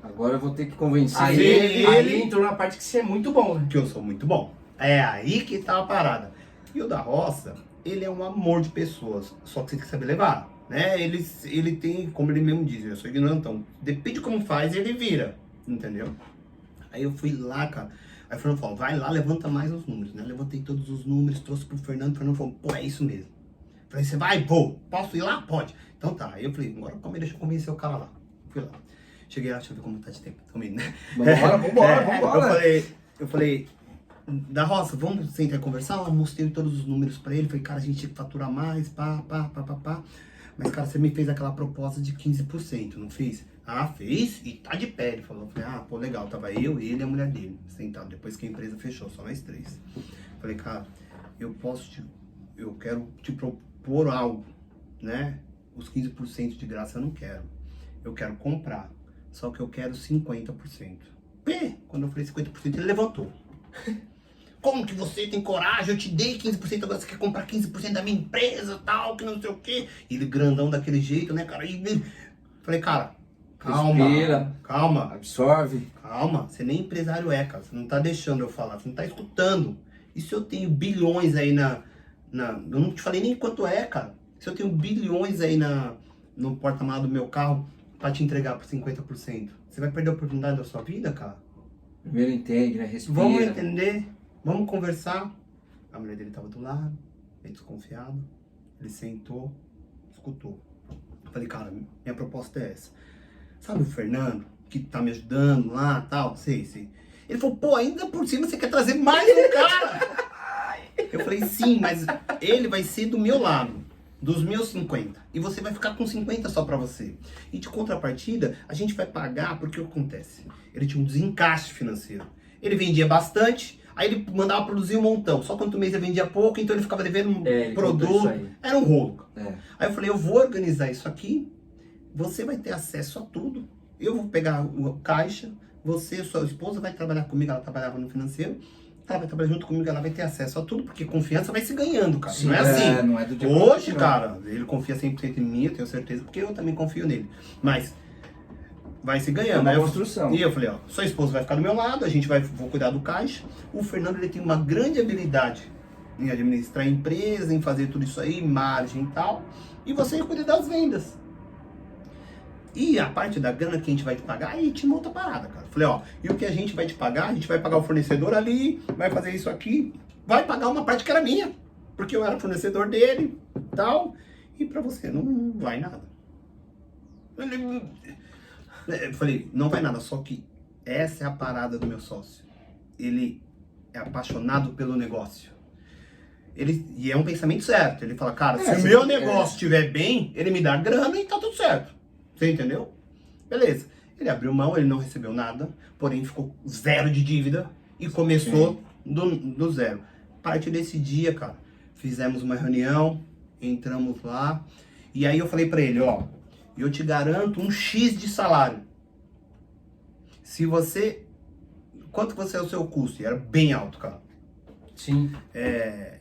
Agora eu vou ter que convencer Aí ele. ele entrou na parte que você é muito bom, né? Que eu sou muito bom. É aí que tá a parada. E o da roça, ele é um amor de pessoas, só que você tem que saber levar, né? Ele tem, como ele mesmo diz, eu sou ignorantão. Depende de como faz, ele vira, entendeu? Aí eu fui lá, cara. Aí o Fernando falou, vai lá, levanta mais os números, né? Levantei todos os números, trouxe pro Fernando. O Fernando falou, pô, é isso mesmo. Falei, você vai? Pô, posso ir lá? Pode. Então tá. Aí eu falei, agora calma aí, deixa eu convencer o cara lá. Fui lá. Cheguei lá, deixa eu ver como tá de tempo. Tô indo, né? Vambora. Eu falei, da roça, vamos sentar e conversar? Eu mostrei todos os números pra ele. Falei, cara, a gente tinha que faturar mais, pá. Mas, cara, você me fez aquela proposta de 15%, não fez? Ah, fez e tá de pé. Ele falou, falei, ah, pô, legal. Tava eu, ele e a mulher dele sentado. Depois que a empresa fechou, só nós três. Falei, cara, eu quero te propor algo, né? Os 15% de graça eu não quero. Eu quero comprar. Só que eu quero 50%. Quando eu falei 50%, ele levantou. Como que você tem coragem? Eu te dei 15%, agora você quer comprar 15% da minha empresa, tal, que não sei o quê. E ele grandão daquele jeito, né, cara? E falei, cara, calma. Respira. Calma. Absorve. Calma. Você nem empresário é, cara. Você não tá deixando eu falar. Você não tá escutando. E se eu tenho bilhões aí eu não te falei nem quanto é, cara. Se eu tenho bilhões aí no porta-malas do meu carro pra te entregar por 50%, você vai perder a oportunidade da sua vida, cara? Primeiro entende, né? Respira. Vamos entender, vamos conversar. A mulher dele tava do lado, meio desconfiado. Ele sentou, escutou. Eu falei, cara, minha proposta é essa. Sabe o Fernando, que tá me ajudando lá, tal, sei. Ele falou, pô, ainda por cima você quer trazer mais um cara? Eu falei, sim, mas ele vai ser do meu lado. dos meus 50. E você vai ficar com 50 só pra você. E de contrapartida, a gente vai pagar porque o que acontece? Ele tinha um desencaixe financeiro. Ele vendia bastante, aí ele mandava produzir um montão. Só quanto mês ele vendia pouco, então ele ficava devendo Ele contou produto. isso aí. Era um rolo. É. Aí eu falei, eu vou organizar isso aqui, você vai ter acesso a tudo. Eu vou pegar o caixa, você, sua esposa vai trabalhar comigo, ela trabalhava no financeiro, ela vai trabalhar junto comigo, ela vai ter acesso a tudo, porque confiança vai se ganhando, cara. Sim, não é assim. não é do dia pra Hoje, noite, não. cara, ele confia 100% em mim, eu tenho certeza, porque eu também confio nele. Mas vai se ganhando. É uma Aí eu- construção. E eu falei, ó, sua esposa vai ficar do meu lado, vou cuidar do caixa. O Fernando, ele tem uma grande habilidade em administrar a empresa, em fazer tudo isso aí, margem e tal. E você cuida das vendas. E a parte da grana que a gente vai te pagar, aí tinha uma outra parada, cara. Falei, ó, e o que a gente vai te pagar? A gente vai pagar o fornecedor ali, vai fazer isso aqui, vai pagar uma parte que era minha, porque eu era fornecedor dele, tal, e pra você não vai nada. Eu falei, não vai nada, só que essa é a parada do meu sócio. Ele é apaixonado pelo negócio. E é um pensamento certo. Ele fala, cara, se o meu negócio estiver bem, ele me dá grana e tá tudo certo. Você entendeu? Beleza. Ele abriu mão, ele não recebeu nada, porém ficou zero de dívida e começou do zero. A partir desse dia, cara, fizemos uma reunião, entramos lá, e aí eu falei pra ele, ó, eu te garanto um X de salário. Se você... Quanto que você é o seu custo? E era bem alto, cara. Sim. É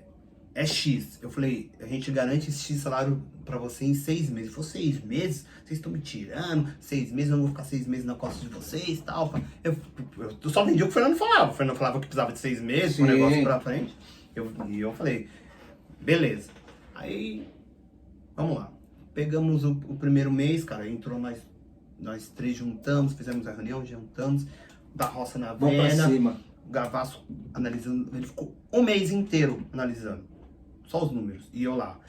X. Eu falei, a gente garante esse X salário pra você em 6 meses. Se for 6 meses, vocês estão me tirando. 6 meses, eu não vou ficar 6 meses na costa de vocês e tal. Eu só vendi o que o Fernando falava. O Fernando falava que precisava de 6 meses para o negócio pra frente. E eu falei, beleza. Aí, vamos lá. Pegamos o primeiro mês, cara, entrou nós três juntamos, fizemos a reunião, juntamos, da roça na Vamos pra venda, cima. o Gavasso analisando, ele ficou um mês inteiro analisando, só os números, e eu lá.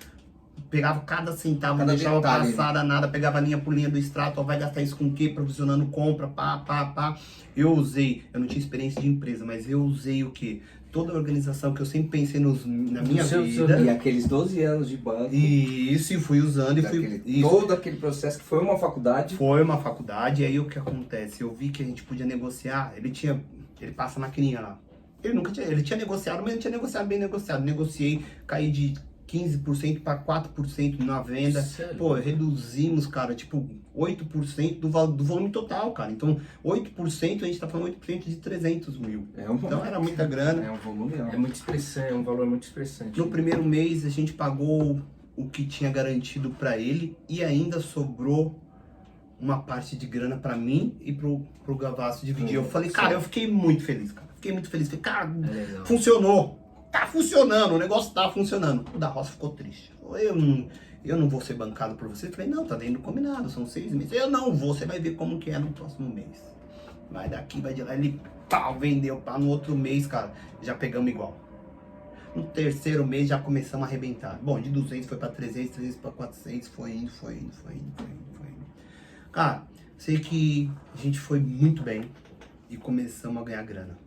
Pegava cada centavo, não Cada deixava detalhe, passar nada, pegava linha por linha do extrato, ó, vai gastar isso com o quê? Provisionando compra, pá. Eu não tinha experiência de empresa, mas eu usei o quê? Toda a organização que eu sempre pensei na minha vida. E aqueles 12 anos de banco. E fui usando e fui... Todo aquele processo que foi uma faculdade. Foi uma faculdade, e aí o que acontece? Eu vi que a gente podia negociar, ele passa a maquininha lá. Ele tinha negociado, mas não tinha negociado bem negociado. Negociei, caí de 15% para 4% na venda. Sério? Pô, reduzimos, cara, tipo, 8% do volume total, cara. Então, 8%, a gente tá falando 8% de 300 mil. Então, era muita grana. É um volume, É muito expressante, é um valor muito expressante. No primeiro mês, a gente pagou o que tinha garantido para ele e ainda sobrou uma parte de grana para mim e pro Gavasso dividir. Eu falei, cara, eu fiquei muito feliz, cara. Fiquei muito feliz. Falei, cara, legal. funcionou. Tá funcionando, o negócio tá funcionando. O da Roça ficou triste. Eu não vou ser bancado por você. Eu falei, não, tá dentro do combinado, são 6 meses. Eu não vou, você vai ver como que é no próximo mês. Vai daqui, vai de lá. Ele, pau, vendeu, pá. No outro mês, cara, já pegamos igual. No terceiro mês já começamos a arrebentar. Bom, de 200 foi pra 300, 300 pra 400, foi indo. Cara, sei que a gente foi muito bem e começamos a ganhar grana.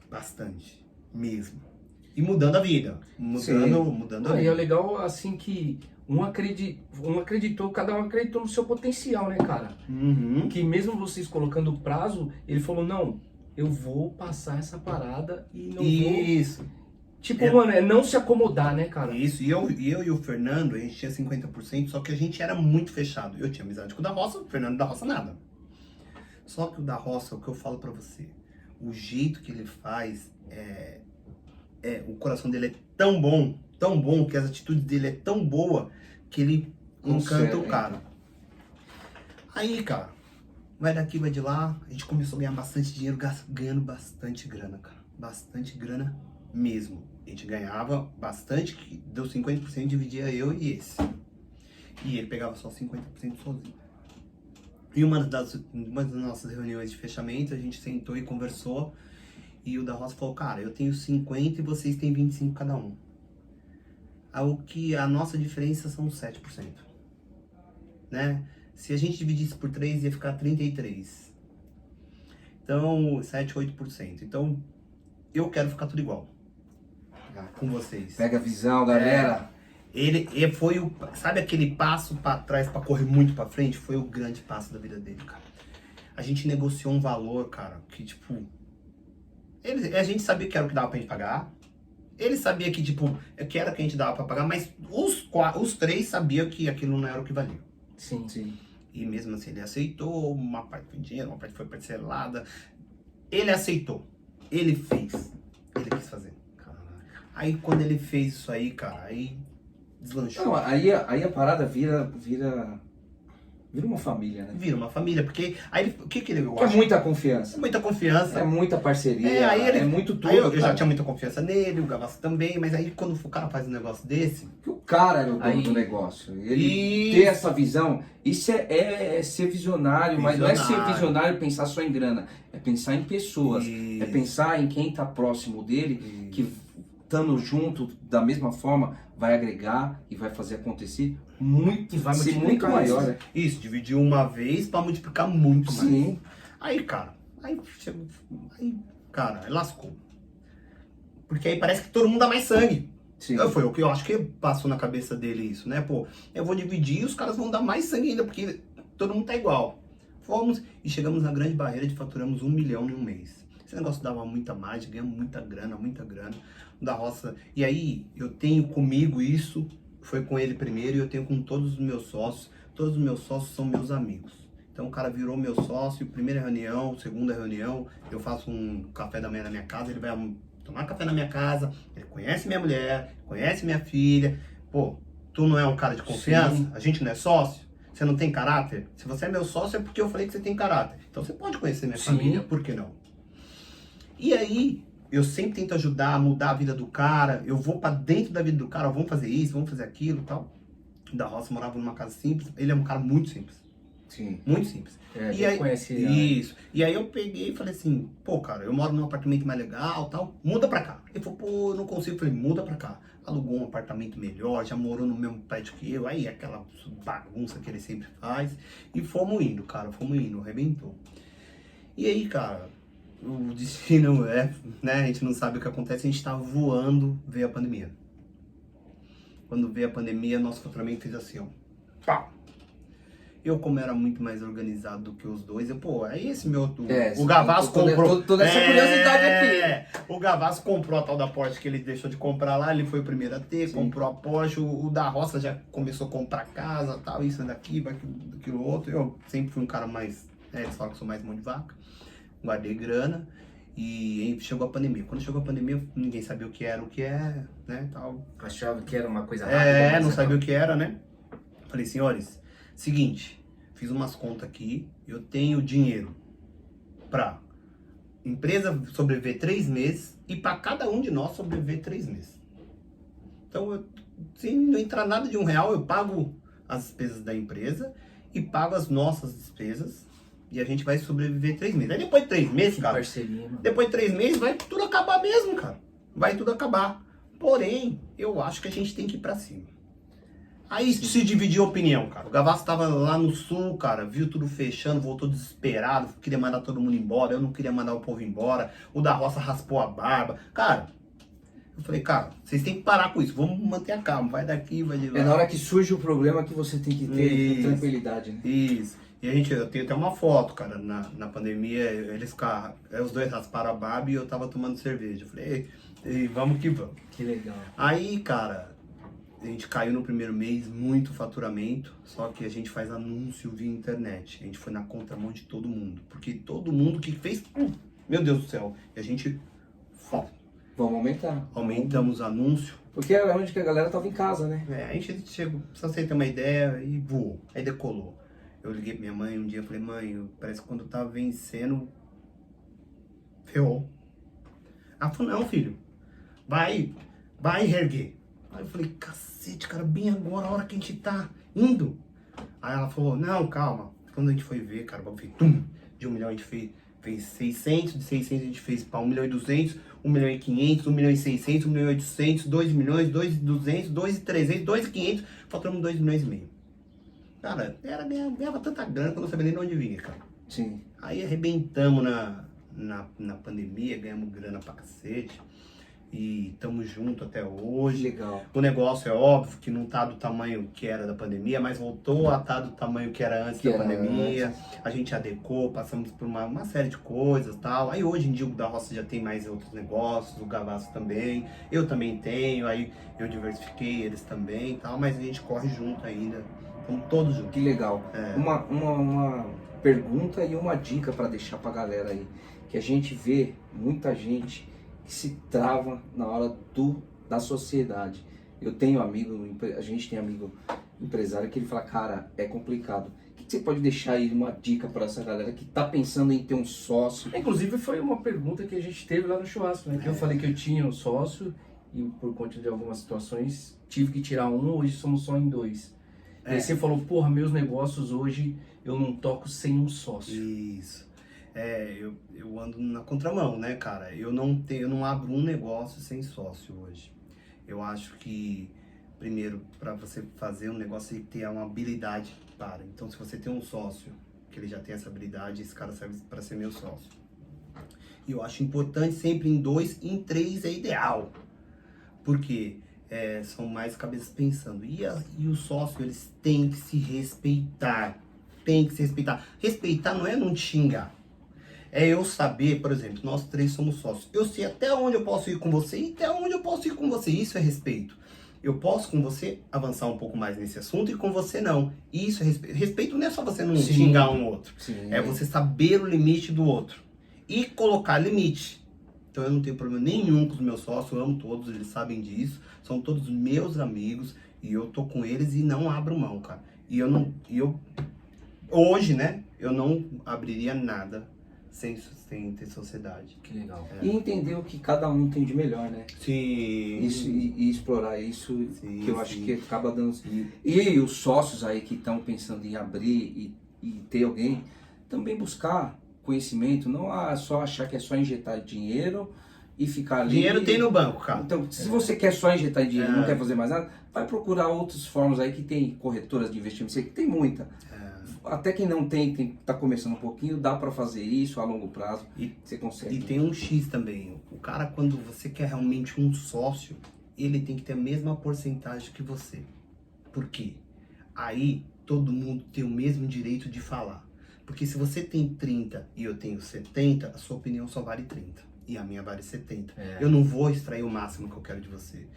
Bastante, mesmo. E mudando a vida. Mudando a E é vida. legal assim que um acreditou, cada um acreditou no seu potencial, né, cara? Uhum. Que mesmo vocês colocando o prazo, ele falou, não, eu vou passar essa parada e não vou... Isso. Tipo, mano, é não se acomodar, né, cara? Isso, e eu e o Fernando, a gente tinha 50%, só que a gente era muito fechado. Eu tinha amizade com o da Roça, o Fernando da Roça nada. Só que o da Roça, o que eu falo pra você, o jeito que ele faz, o coração dele é tão bom, que as atitudes dele é tão boa, que ele encanta o cara. Aí, cara, vai daqui, vai de lá, a gente começou a ganhar bastante dinheiro, ganhando bastante grana, cara. Bastante grana mesmo. A gente ganhava bastante, que deu 50%, dividia eu e esse. E ele pegava só 50% sozinho. E uma das nossas reuniões de fechamento, a gente sentou e conversou. E o da Roça falou, cara, eu tenho 50 e vocês têm 25 cada um. A nossa diferença são 7%. Né? Se a gente dividisse por 3, ia ficar 33. Então, 7, 8%. Então, eu quero ficar tudo igual. Com vocês. Pega a visão, galera. Ele foi o, sabe aquele passo pra trás pra correr muito pra frente? Foi o grande passo da vida dele, cara. A gente negociou um valor, cara, que tipo, a gente sabia que era o que dava pra gente pagar. Ele sabia que, tipo, que era o que a gente dava pra pagar, mas os três sabiam que aquilo não era o que valia. Sim. E mesmo assim ele aceitou, uma parte foi dinheiro, uma parte foi parcelada. Ele aceitou, ele fez, ele quis fazer. Aí quando ele fez isso aí, cara, aí deslanchou. Não, aí a parada vira uma família, né? Vira uma família, porque aí o que ele, eu Que é acho? muita confiança. Muita confiança. É muita parceria, Aí ele, é muito tudo. aí eu já cara. tinha muita confiança nele, o Gavassi também, mas aí quando o cara faz um negócio desse... Que o cara era o dono Aí- do negócio. Ele Isso. ter essa visão, isso é ser visionário, mas não é ser Visionário. visionário e pensar só em grana. É pensar em pessoas. Isso. É pensar em quem está próximo dele, que estando junto da mesma forma vai agregar e vai fazer acontecer muito, E vai ser muito multiplicar maior. isso. Né? Isso, dividiu uma vez pra multiplicar muito mais. Sim. Aí, cara, aí lascou. Porque aí parece que todo mundo dá mais sangue. Sim. Foi o que eu acho que passou na cabeça dele isso, né? Pô, eu vou dividir e os caras vão dar mais sangue ainda, porque todo mundo tá igual. Fomos e chegamos na grande barreira de faturamos 1 milhão no mês. Esse negócio dava muita margem, ganhamos muita grana, da roça. E aí, eu tenho comigo isso, foi com ele primeiro, e eu tenho com todos os meus sócios. Todos os meus sócios são meus amigos. Então o cara virou meu sócio, primeira reunião, segunda reunião, eu faço um café da manhã na minha casa, ele vai tomar café na minha casa, ele conhece minha mulher, conhece minha filha. Pô, tu não é um cara de confiança? Sim. A gente não é sócio? Você não tem caráter? Se você é meu sócio é porque eu falei que você tem caráter. Então você pode conhecer minha Sim. família, por que não? E aí, eu sempre tento ajudar a mudar a vida do cara, eu vou pra dentro da vida do cara, vamos fazer isso, vamos fazer aquilo e tal. O da Roça morava numa casa simples, ele é um cara muito simples. Sim. Muito simples. É, E já aí, conhece ele, né? isso. E aí eu peguei e falei assim, pô, cara, eu moro num apartamento mais legal, tal, muda pra cá. Ele falou, pô, eu não consigo. Eu falei, muda pra cá. Alugou um apartamento melhor, já morou no mesmo prédio que eu, aí aquela bagunça que ele sempre faz. E fomos indo, cara, arrebentou. E aí, cara, o destino é, né, a gente não sabe o que acontece, a gente tava voando, veio a pandemia. Quando veio a pandemia, nosso faturamento fez assim, ó. Pá! Eu, como era muito mais organizado do que os dois, aí esse meu... o Gavassi comprou... Toda essa curiosidade aqui. O Gavassi comprou a tal da Porsche que ele deixou de comprar lá, ele foi o primeiro a ter, Sim. comprou a Porsche, o da Roça já começou a comprar casa, tal, isso daqui, aquilo outro. Eu sempre fui um cara mais... eles falam que eu sou mais mão de vaca. Guardei grana e aí chegou a pandemia. Quando chegou a pandemia, ninguém sabia o que é, né, tal. Achava que era uma coisa rápida. mas Não sabia o que era, né? Falei, senhores, seguinte, fiz umas contas aqui, eu tenho dinheiro pra empresa sobreviver 3 meses e pra cada um de nós sobreviver 3 meses. Então, se não entrar nada de R$1, eu pago as despesas da empresa e pago as nossas despesas e a gente vai sobreviver 3 meses. Aí depois de 3 meses, Que cara, parceria, mano. depois de 3 meses vai tudo acabar mesmo, cara. Vai tudo acabar. Porém, eu acho que a gente tem que ir pra cima. Aí se dividiu a opinião, cara. O Gavassi tava lá no sul, cara, viu tudo fechando, voltou desesperado, queria mandar todo mundo embora, eu não queria mandar o povo embora. O da Roça raspou a barba. Cara, eu falei, cara, vocês têm que parar com isso, vamos manter a calma, vai daqui, vai de lá. É na hora que surge o problema que você tem que ter Isso. tranquilidade, né? Isso. E eu tenho até uma foto, cara, na pandemia, os dois rasparam a barba e eu tava tomando cerveja. Eu falei, ei, vamos que vamos. Que legal. Aí, cara, a gente caiu no primeiro mês, muito faturamento, só que a gente faz anúncio via internet. A gente foi na contramão de todo mundo, porque todo mundo que fez, meu Deus do céu, e a gente Vamos aumentar. aumentamos anúncio. Porque era onde que a galera tava em casa, né? A gente chegou, só você ter uma ideia, e voou, aí decolou. Eu liguei pra minha mãe um dia, falei, mãe, parece que quando eu tava vencendo, ferrou. Ela falou, não, filho, vai reerguer. Aí eu falei, cacete, cara, bem agora, a hora que a gente tá indo. Aí ela falou, não, calma. Quando a gente foi ver, cara, o tum, de 1 milhão a gente fez 600, de 600 a gente fez para 1 milhão e 200, 1 milhão e 500, 1 milhão e 600, 1 milhão e 800, 2 milhões, 2 e 200, 2 e 300, 2 e 500, faturamos 2 milhões e meio. Cara, ganhava tanta grana que eu não sabia nem de onde vinha, cara. Sim. Aí arrebentamos na pandemia, ganhamos grana pra cacete. e estamos juntos até hoje. Legal. O negócio é óbvio que não tá do tamanho que era da pandemia, mas voltou a estar do tamanho que era antes da pandemia. A gente adequou, passamos por uma série de coisas e tal. Aí hoje em dia o da Roça já tem mais outros negócios, o Gavassi também. Eu também tenho, aí eu diversifiquei eles também e tal, mas a gente corre junto ainda. Estamos todos juntos. Que legal. É. Uma pergunta e uma dica para deixar pra galera aí. Que a gente vê muita gente que se trava na hora da sociedade. Eu tenho amigo, a gente tem amigo empresário que ele fala, cara, é complicado. O que você pode deixar aí uma dica para essa galera que tá pensando em ter um sócio? Inclusive foi uma pergunta que a gente teve lá no churrasco, né? Que eu falei que eu tinha um sócio e por conta de algumas situações tive que tirar um, hoje somos só em 2. E aí você falou, porra, meus negócios hoje eu não toco sem um sócio. Isso. Eu ando na contramão, né, cara? Eu não abro um negócio sem sócio hoje. Eu acho que, primeiro, para você fazer um negócio, você tem que ter uma habilidade para. Então, se você tem um sócio, que ele já tem essa habilidade, esse cara serve para ser meu sócio. E eu acho importante sempre em 2, em 3 é ideal. Porque são mais cabeças pensando. E o sócio, eles têm que se respeitar. Tem que se respeitar. Respeitar não é não te xingar. É eu saber, por exemplo, nós 3 somos sócios. Eu sei até onde eu posso ir com você e até onde eu posso ir com você. Isso é respeito. Eu posso com você avançar um pouco mais nesse assunto e com você não. Isso é respeito. Respeito não é só você não xingar um outro. Sim. É você saber o limite do outro. E colocar limite. Então eu não tenho problema nenhum com os meus sócios. Eu amo todos, eles sabem disso. São todos meus amigos. E eu tô com eles e não abro mão, cara. Hoje, né? Eu não abriria nada sem ter sociedade. Que legal. E entender o que cada um tem de melhor, né? Sim. Isso, e explorar isso, Sim, que eu acho sim. que acaba dando... E os sócios aí que estão pensando em abrir e ter alguém, também buscar conhecimento, não só achar que é só injetar dinheiro e ficar ali... Dinheiro tem no banco, cara. Então, se você quer só injetar dinheiro e não quer fazer mais nada, vai procurar outras formas aí que tem corretoras de investimento, sei que tem muita. Até quem não tem, tá começando um pouquinho, dá para fazer isso a longo prazo, você consegue. E tem um X também. O cara, quando você quer realmente um sócio, ele tem que ter a mesma porcentagem que você. Por quê? Aí todo mundo tem o mesmo direito de falar. Porque se você tem 30 e eu tenho 70, a sua opinião só vale 30. E a minha vale 70. Eu não vou extrair o máximo que eu quero de você.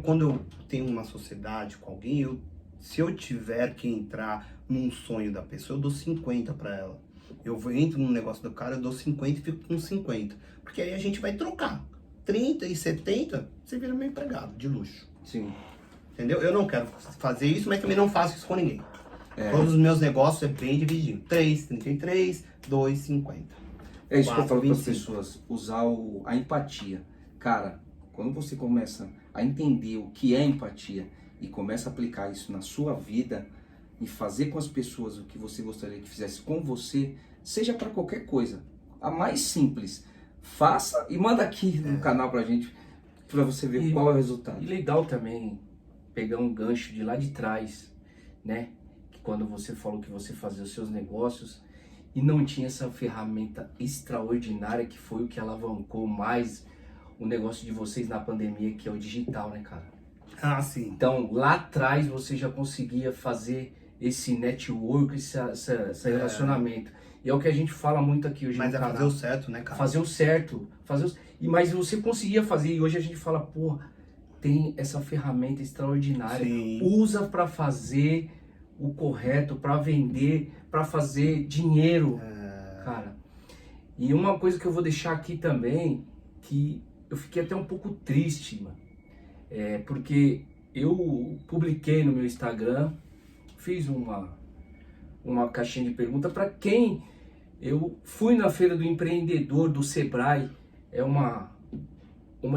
Quando eu tenho uma sociedade com alguém, se eu tiver que entrar num sonho da pessoa, eu dou 50 para ela. Eu entro no negócio do cara, eu dou 50 e fico com 50. Porque aí a gente vai trocar. 30 e 70, você vira meu empregado, de luxo. Sim. Entendeu? Eu não quero fazer isso, mas também não faço isso com ninguém. Todos os meus negócios é bem dividido. 3, 33, 2, 50. É isso que eu 4, falo para as 25. pessoas, usar a empatia. Cara, quando você começa a entender o que é empatia e começa a aplicar isso na sua vida e fazer com as pessoas o que você gostaria que fizesse com você, seja para qualquer coisa, a mais simples, faça e manda aqui no canal pra gente, para você ver qual é o resultado. E legal também pegar um gancho de lá de trás, né? Que quando você falou que você fazia os seus negócios e não tinha essa ferramenta extraordinária que foi o que alavancou mais o negócio de vocês na pandemia, que é o digital, né, cara? Ah, sim. Então, lá atrás você já conseguia fazer esse network, esse relacionamento. E é o que a gente fala muito aqui hoje Mas no é canal. fazer o certo, né, cara? Fazer o certo. Mas você conseguia fazer, e hoje a gente fala, pô, tem essa ferramenta extraordinária. Sim. Usa para fazer o correto, para vender, para fazer dinheiro, cara. E uma coisa que eu vou deixar aqui também, que eu fiquei até um pouco triste, mano. Porque eu publiquei no meu Instagram, fiz uma caixinha de pergunta para quem eu fui na Feira do Empreendedor do Sebrae. É uma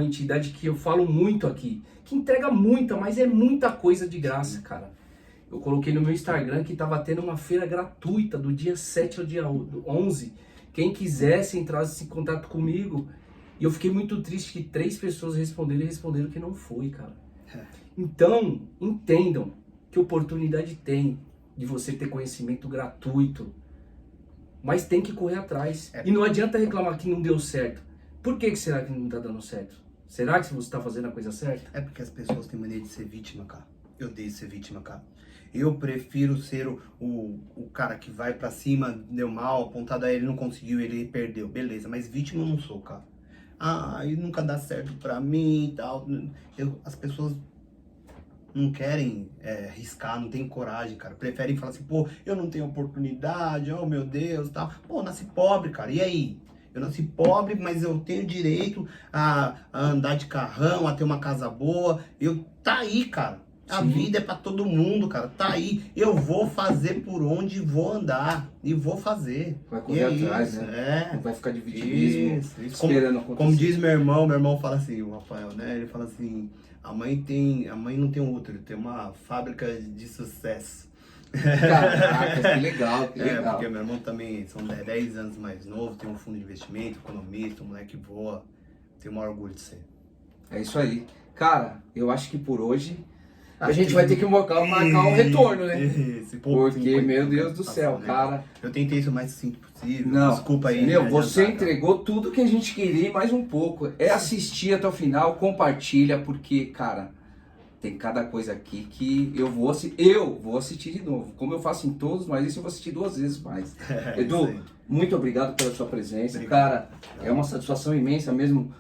entidade que eu falo muito aqui, que entrega muita, mas é muita coisa de graça, cara. Eu coloquei no meu Instagram que estava tendo uma feira gratuita do dia 7 ao dia 11. Quem quisesse entrar em contato comigo. E eu fiquei muito triste que 3 pessoas responderam que não foi, cara. Então, entendam que oportunidade tem de você ter conhecimento gratuito. Mas tem que correr atrás. E não adianta reclamar que não deu certo. Por que será que não está dando certo? Será que você tá fazendo a coisa certa? É porque as pessoas têm mania de ser vítima, cara. Eu odeio ser vítima, cara. Eu prefiro ser o cara que vai pra cima, deu mal, apontado a ele, não conseguiu, ele perdeu. Beleza, mas vítima eu não sou, cara. Ah, e nunca dá certo pra mim e tal. As pessoas não querem arriscar, não tem coragem, cara. Preferem falar assim, pô, eu não tenho oportunidade, oh meu Deus, tal. Pô, nasci pobre, cara, e aí? Eu nasci pobre, mas eu tenho direito a andar de carrão, a ter uma casa boa. Tá aí, cara. A Sim. vida é pra todo mundo, cara. Tá aí. Eu vou fazer por onde vou andar. E vou fazer. Vai correr E é atrás, isso, né? Não vai ficar de vitimismo, Isso. esperando acontecer. Como diz meu irmão fala assim, o Rafael, né? Ele fala assim, a mãe não tem um útero, tem uma fábrica de sucesso. Caraca, que legal, que legal. Porque meu irmão também são 10 anos mais novo, tem um fundo de investimento, economista, um moleque voa. Tenho o maior orgulho de ser. É isso aí. Cara, eu acho que por hoje a gente vai ter que marcar um retorno, né? Esse Porque, meu Deus do céu, né? cara. Eu tentei isso o mais sucinto possível. Não, Desculpa aí. meu, me você adiantar, cara. entregou tudo que a gente queria e mais um pouco. É assistir até o final, compartilha, porque, cara, tem cada coisa aqui que eu vou assistir de novo. Como eu faço em todos, mas esse eu vou assistir 2 vezes mais. Edu, isso aí. muito obrigado pela sua presença. Obrigado. Cara, é uma satisfação imensa mesmo.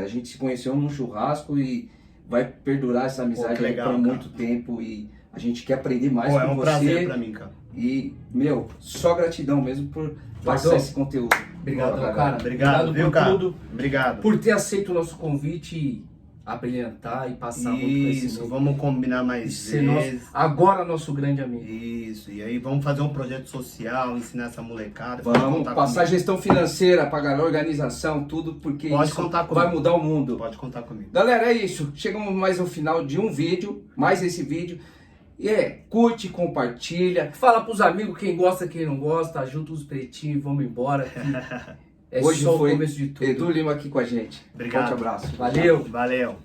A gente se conheceu num churrasco e vai perdurar essa amizade que legal, por cara. muito tempo. E a gente quer aprender mais Pô, com é um você. prazer pra mim, cara. E, meu, só gratidão mesmo por passar esse conteúdo. Obrigado, Boa, cara. Obrigado, viu, por cara? tudo. Obrigado. Por ter aceito o nosso convite e abrilhantar e passar muito Isso, conhecimento. vamos combinar mais Ser vezes. agora nosso grande amigo. Isso, e aí vamos fazer um projeto social, ensinar essa molecada. Vamos contar passar comigo. gestão financeira, pagar organização, tudo, porque Pode isso contar vai comigo. mudar o mundo. Pode contar comigo. Galera, é isso. Chegamos mais ao final de um vídeo, mais esse vídeo. E curte, compartilha. Fala pros amigos quem gosta, quem não gosta, ajuda os pretinhos e vamos embora. É Hoje só o foi começo de tudo. Edu Lima aqui com a gente. Obrigado. Forte abraço. Valeu. Valeu.